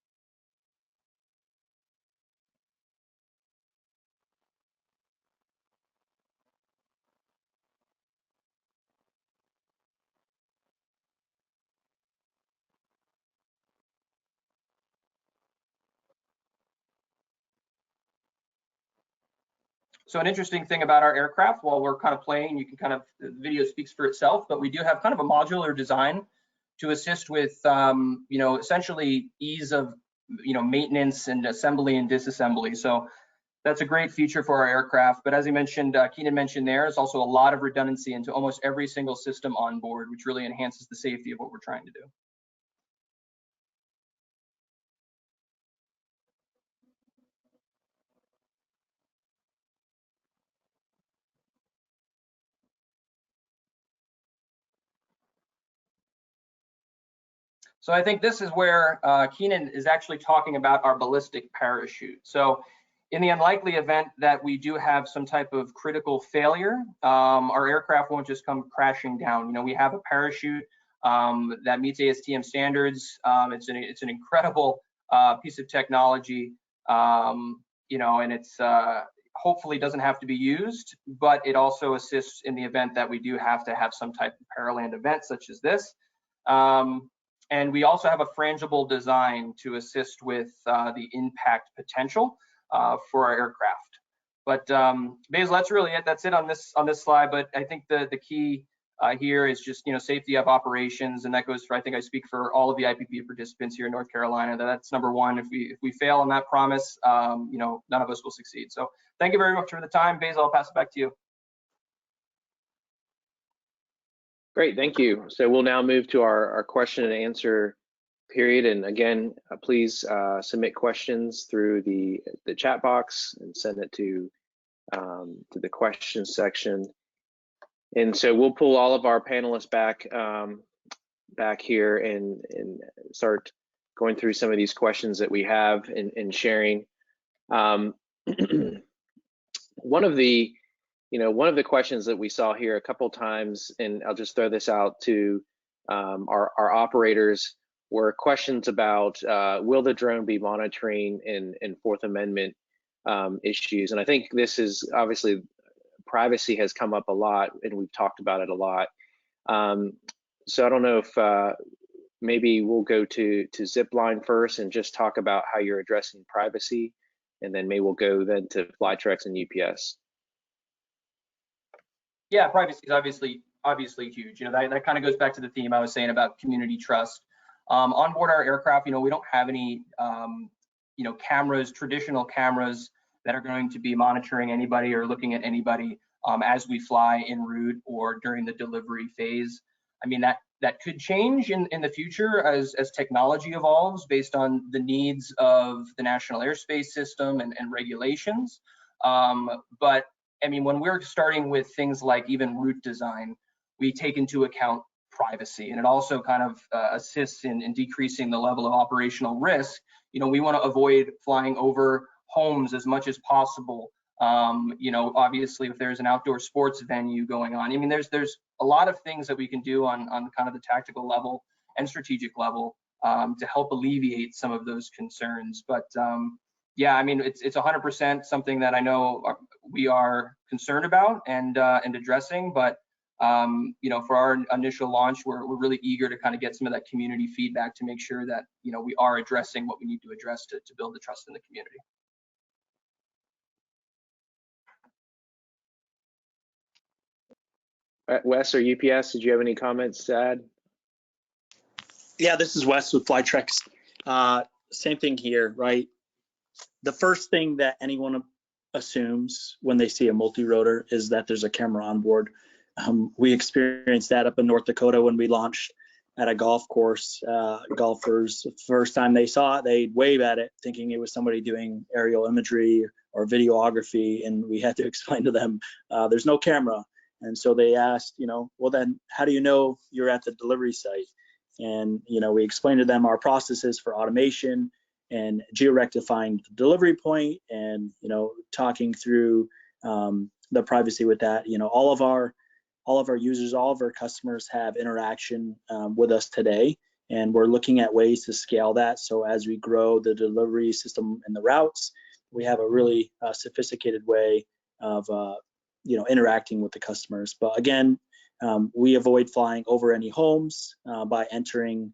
[SPEAKER 7] So an interesting thing about our aircraft, while we're kind of playing, you can kind of, the video speaks for itself, but we do have kind of a modular design to assist with, essentially ease of, maintenance and assembly and disassembly. So that's a great feature for our aircraft. But as he mentioned, Keenan mentioned, there's also a lot of redundancy into almost every single system on board, which really enhances the safety of what we're trying to do. So I think this is where Keenan is actually talking about our ballistic parachute. So in the unlikely event that we do have some type of critical failure, our aircraft won't just come crashing down. We have a parachute that meets ASTM standards. It's an incredible piece of technology, and it's hopefully doesn't have to be used, but it also assists in the event that we do have to have some type of paraland event such as this. And we also have a frangible design to assist with the impact potential for our aircraft. But Basil, that's really it. That's it on this slide. But I think the key here is just, safety of operations, and that goes for, I think I speak for all of the IPP participants here in North Carolina, that's number one. If we fail on that promise, none of us will succeed. So thank you very much for the time. Basil, I'll pass it back to you.
[SPEAKER 1] Great, thank you. So we'll now move to our question and answer period. And again, please submit questions through the chat box and send it to the questions section. And so we'll pull all of our panelists back here and start going through some of these questions that we have and sharing. One of the questions that we saw here a couple times, and I'll just throw this out to our operators, were questions about will the drone be monitoring in Fourth Amendment issues. And I think this is obviously, privacy has come up a lot and we've talked about it a lot. So I don't know if maybe we'll go to Zipline first and just talk about how you're addressing privacy, and then maybe we'll go then to FlightRex and UPS.
[SPEAKER 7] Yeah, privacy is obviously huge. That kind of goes back to the theme I was saying about community trust. On board our aircraft, we don't have any, cameras, traditional cameras that are going to be monitoring anybody or looking at anybody as we fly en route or during the delivery phase. I mean, that could change in the future as technology evolves based on the needs of the national airspace system and regulations. But I mean, when we're starting with things like even route design, we take into account privacy, and it also kind of assists in decreasing the level of operational risk. We want to avoid flying over homes as much as possible. Obviously, if there's an outdoor sports venue going on, I mean, there's a lot of things that we can do on kind of the tactical level and strategic level to help alleviate some of those concerns. But yeah, I mean, it's 100% something that I know we are concerned about and addressing. But for our initial launch, we're really eager to kind of get some of that community feedback to make sure that we are addressing what we need to address to build the trust in the community.
[SPEAKER 1] Wes or UPS, did you have any comments to add?
[SPEAKER 6] Yeah, this is Wes with FlightRex. Same thing here, right? The first thing that anyone assumes when they see a multi-rotor is that there's a camera on board. We experienced that up in North Dakota when we launched at a golf course. Golfers, the first time they saw it, they'd wave at it thinking it was somebody doing aerial imagery or videography, and we had to explain to them there's no camera. And so they asked, well, then how do you know you're at the delivery site? And we explained to them our processes for automation and geo-rectifying the delivery point, and talking through the privacy with that. All of our users, all of our customers have interaction with us today, and we're looking at ways to scale that. So as we grow the delivery system and the routes, we have a really sophisticated way of interacting with the customers. But again, we avoid flying over any homes by entering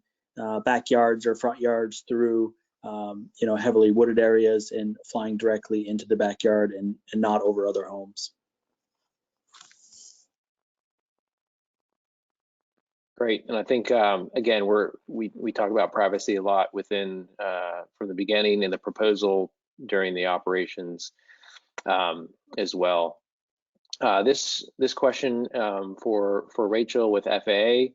[SPEAKER 6] backyards or front yards through heavily wooded areas and flying directly into the backyard and not over other homes.
[SPEAKER 1] Great, and I think again we talk about privacy a lot within from the beginning in the proposal during the operations as well. This question for Rachel with FAA,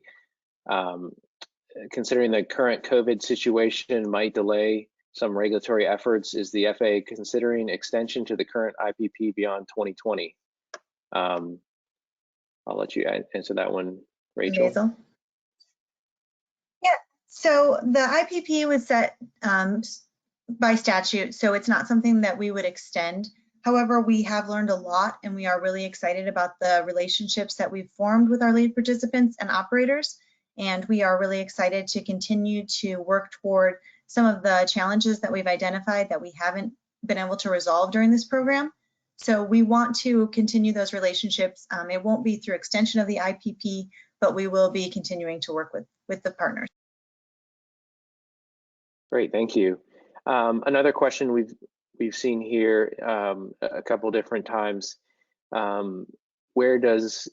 [SPEAKER 1] considering the current COVID situation might delay some regulatory efforts, is the FAA considering extension to the current IPP beyond 2020? I'll let you answer that one, Rachel.
[SPEAKER 3] Basil? Yeah, so the IPP was set by statute, so it's not something that we would extend. However, we have learned a lot, and we are really excited about the relationships that we've formed with our lead participants and operators. And we are really excited to continue to work toward some of the challenges that we've identified that we haven't been able to resolve during this program. So we want to continue those relationships. It won't be through extension of the IPP, but we will be continuing to work with the partners.
[SPEAKER 1] Great, thank you. Another question we've seen here a couple different times. Where does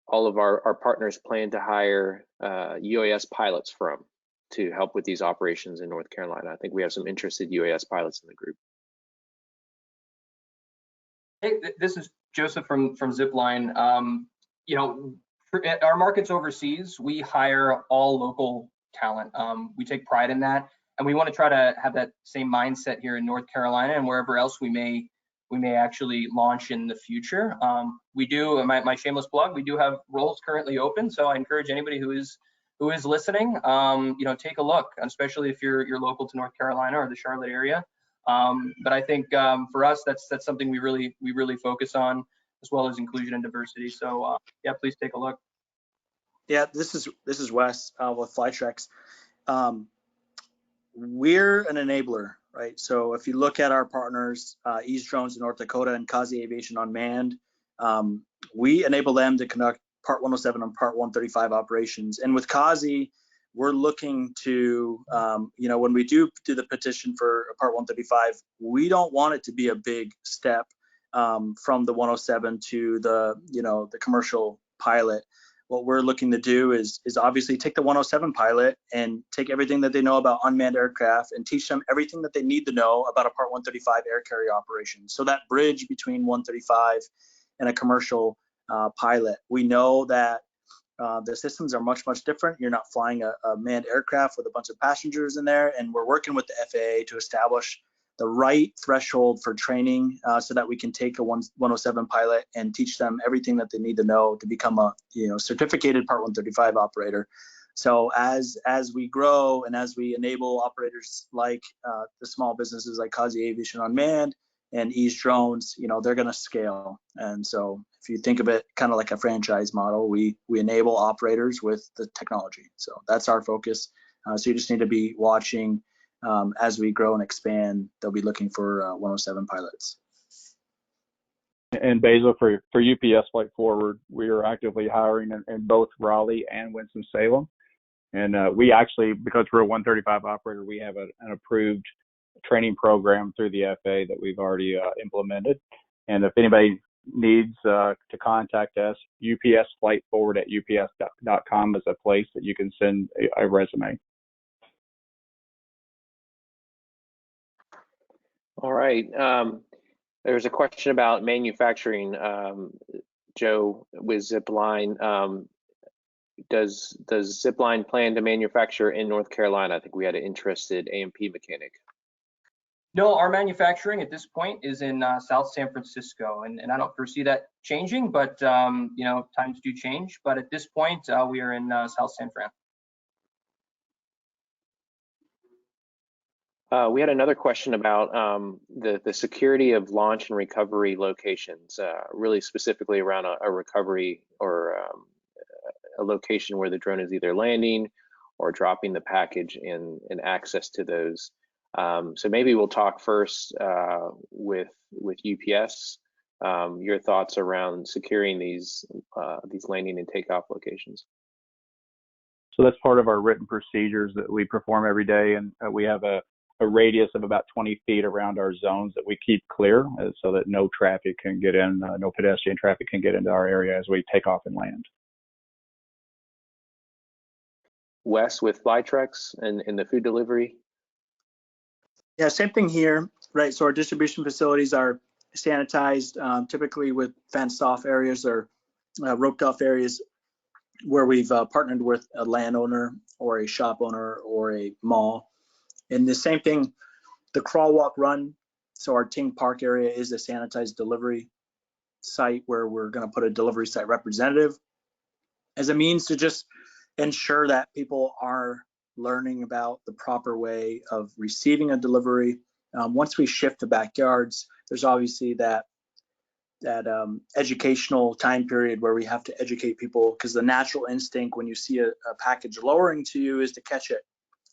[SPEAKER 1] all of our partners plan to hire UAS pilots from to help with these operations in North Carolina. I think we have some interested UAS pilots in the group.
[SPEAKER 7] Hey, this is Joseph from Zipline. You know, our markets overseas, we hire all local talent. We take pride in that, and we want to try to have that same mindset here in North Carolina and wherever else we may actually launch in the future. We do, my shameless plug, we do have roles currently open, so I encourage anybody who is listening, you know, take a look, especially if you're local to North Carolina or the Charlotte area. But I think for us, that's something we really focus on, as well as inclusion and diversity. So yeah, please take a look.
[SPEAKER 6] Yeah, this is Wes with FlightRex. We're an enabler, right? So if you look at our partners, Ease Drones in North Dakota and Kazi Aviation Unmanned, we enable them to conduct Part 107 and Part 135 operations. And with Kazi, we're looking to, you know, when we do the petition for Part 135, we don't want it to be a big step from the 107 to the, you know, the commercial pilot. What we're looking to do is obviously take the 107 pilot and take everything that they know about unmanned aircraft and teach them everything that they need to know about a Part 135 air carrier operation. So that bridge between 135 and a commercial pilot. We know that the systems are much different. You're not flying a manned aircraft with a bunch of passengers in there, and we're working with the FAA to establish the right threshold for training so that we can take a 107 pilot and teach them everything that they need to know to become a, you know, certificated Part 135 operator. So as we grow and as we enable operators like the small businesses like Kazi Aviation Unmanned and Ease Drones, you know, they're going to scale. And so if you think of it kind of like a franchise model, we enable operators with the technology. So that's our focus. So you just need to be watching as we grow and expand. They'll be looking for 107 pilots.
[SPEAKER 4] And Basil, for UPS Flight Forward, we are actively hiring in both Raleigh and Winston-Salem. And we actually, because we're a 135 operator, we have an approved training program through the FAA that we've already implemented. And if anybody needs to contact us, upsflightforward@ups.com is a place that you can send a resume.
[SPEAKER 1] All right. There's a question about manufacturing. Joe with Zipline. Does Zipline plan to manufacture in North Carolina? I think we had an interested A&P mechanic.
[SPEAKER 7] No, our manufacturing at this point is in South San Francisco, and I don't foresee that changing, but you know, times do change. But at this point, we are in South San Fran.
[SPEAKER 1] We had another question about the security of launch and recovery locations, really specifically around a recovery or a location where the drone is either landing or dropping the package and access to those. So maybe we'll talk first with UPS, your thoughts around securing these landing and takeoff locations.
[SPEAKER 4] So that's part of our written procedures that we perform every day, and we have a radius of about 20 feet around our zones that we keep clear so that no traffic can get in, no pedestrian traffic can get into our area as we take off and land.
[SPEAKER 1] Wes, with FlightRex and the food delivery?
[SPEAKER 6] Yeah, same thing here, right? So our distribution facilities are sanitized, typically with fenced off areas or roped off areas where we've partnered with a landowner or a shop owner or a mall. And the same thing, the crawl, walk, run. So our Ting Park area is a sanitized delivery site where we're going to put a delivery site representative as a means to just ensure that people are learning about the proper way of receiving a delivery. Once we shift to backyards, there's obviously that educational time period where we have to educate people, because the natural instinct when you see a package lowering to you is to catch it.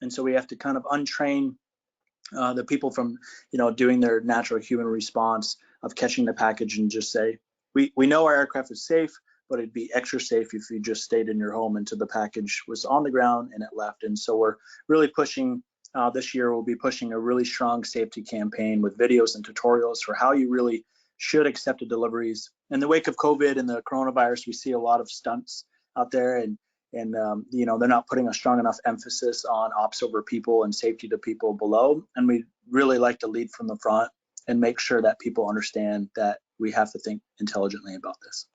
[SPEAKER 6] And so we have to kind of untrain the people from, you know, doing their natural human response of catching the package and just say, we know our aircraft is safe, but it'd be extra safe if you just stayed in your home until the package was on the ground and it left. And so we're really pushing, this year we'll be pushing a really strong safety campaign with videos and tutorials for how you really should accept the deliveries. In the wake of COVID and the coronavirus, we see a lot of stunts out there, and you know, they're not putting a strong enough emphasis on ops over people and safety to people below. And we really like to lead from the front and make sure that people understand that we have to think intelligently about this.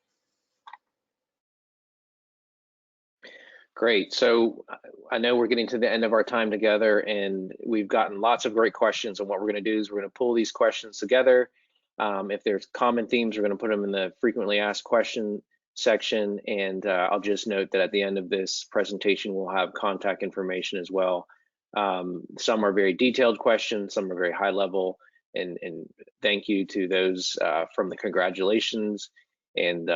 [SPEAKER 1] Great. So I know we're getting to the end of our time together, and we've gotten lots of great questions. And what we're going to do is we're going to pull these questions together. If there's common themes, we're going to put them in the frequently asked question section. And I'll just note that at the end of this presentation, we'll have contact information as well. Some are very detailed questions, some are very high level. And thank you to those from the congratulations and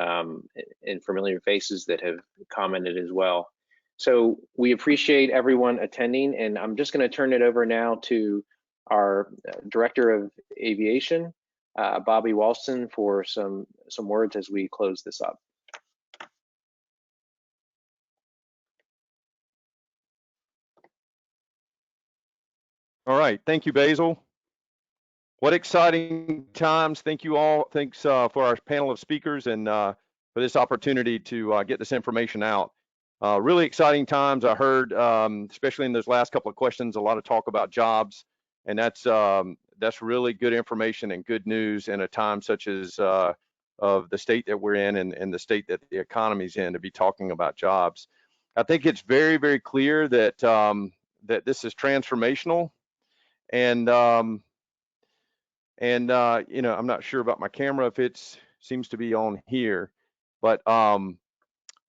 [SPEAKER 1] familiar faces that have commented as well. So we appreciate everyone attending, and I'm just going to turn it over now to our Director of Aviation, Bobby Walston, for some words as we close this up.
[SPEAKER 8] All right, thank you, Basil. What exciting times. Thank you all. Thanks for our panel of speakers and for this opportunity to get this information out. Really exciting times. I heard, especially in those last couple of questions, a lot of talk about jobs, and that's really good information and good news in a time such as of the state that we're in and the state that the economy's in, to be talking about jobs. I think it's very, very clear that that this is transformational, and you know, I'm not sure about my camera if it seems to be on here, but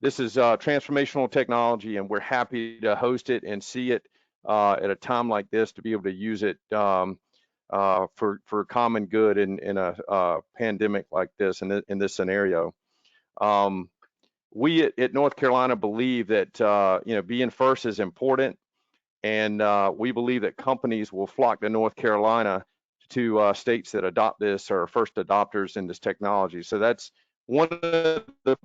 [SPEAKER 8] this is transformational technology, and we're happy to host it and see it at a time like this, to be able to use it for common good in a pandemic like this, in this scenario. We at North Carolina believe that you know, being first is important, and we believe that companies will flock to North Carolina to states that adopt this or are first adopters in this technology. So that's one of the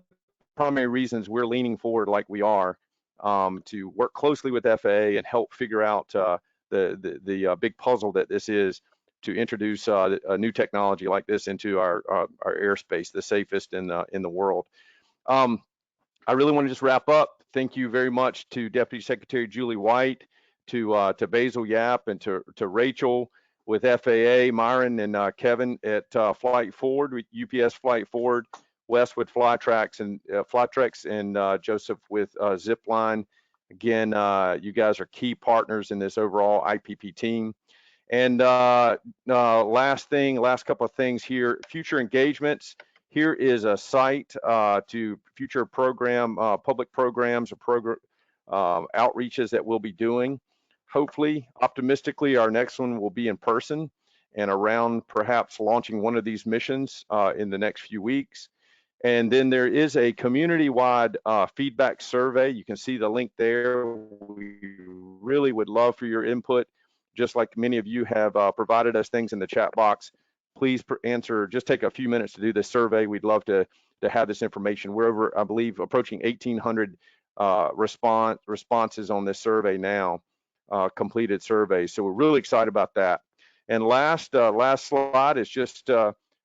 [SPEAKER 8] primary reasons we're leaning forward like we are, to work closely with FAA and help figure out the big puzzle that this is, to introduce a new technology like this into our airspace, the safest in the world. I really want to just wrap up. Thank you very much to Deputy Secretary Julie White, to Basil Yap, and to Rachel with FAA, Myron and Kevin at Flight Forward, with UPS Flight Forward, Wes with FlightRex, and Joseph with Zipline. Again, you guys are key partners in this overall IPP team. And last couple of things here, future engagements. Here is a site to future public programs or outreaches that we'll be doing. Hopefully, optimistically, our next one will be in person and around perhaps launching one of these missions in the next few weeks. And then there is a community-wide feedback survey. You can see the link there. We really would love for your input, just like many of you have provided us things in the chat box. Please answer, just take a few minutes to do this survey. We'd love to have this information. We're over, I believe, approaching 1,800 responses on this survey now, completed surveys. So we're really excited about that. And last slide is just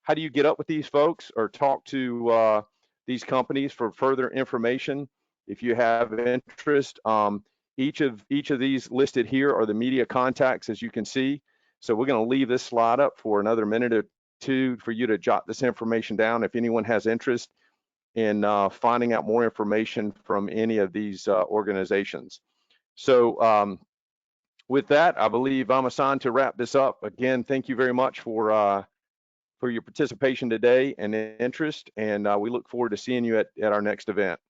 [SPEAKER 8] how do you get up with these folks or talk to these companies for further information if you have interest. Each of these listed here are the media contacts, as you can see. So we're going to leave this slide up for another minute or two for you to jot this information down if anyone has interest in finding out more information from any of these organizations. So with that, I believe I'm assigned to wrap this up. Again, thank you very much for your participation today and interest, and we look forward to seeing you at our next event.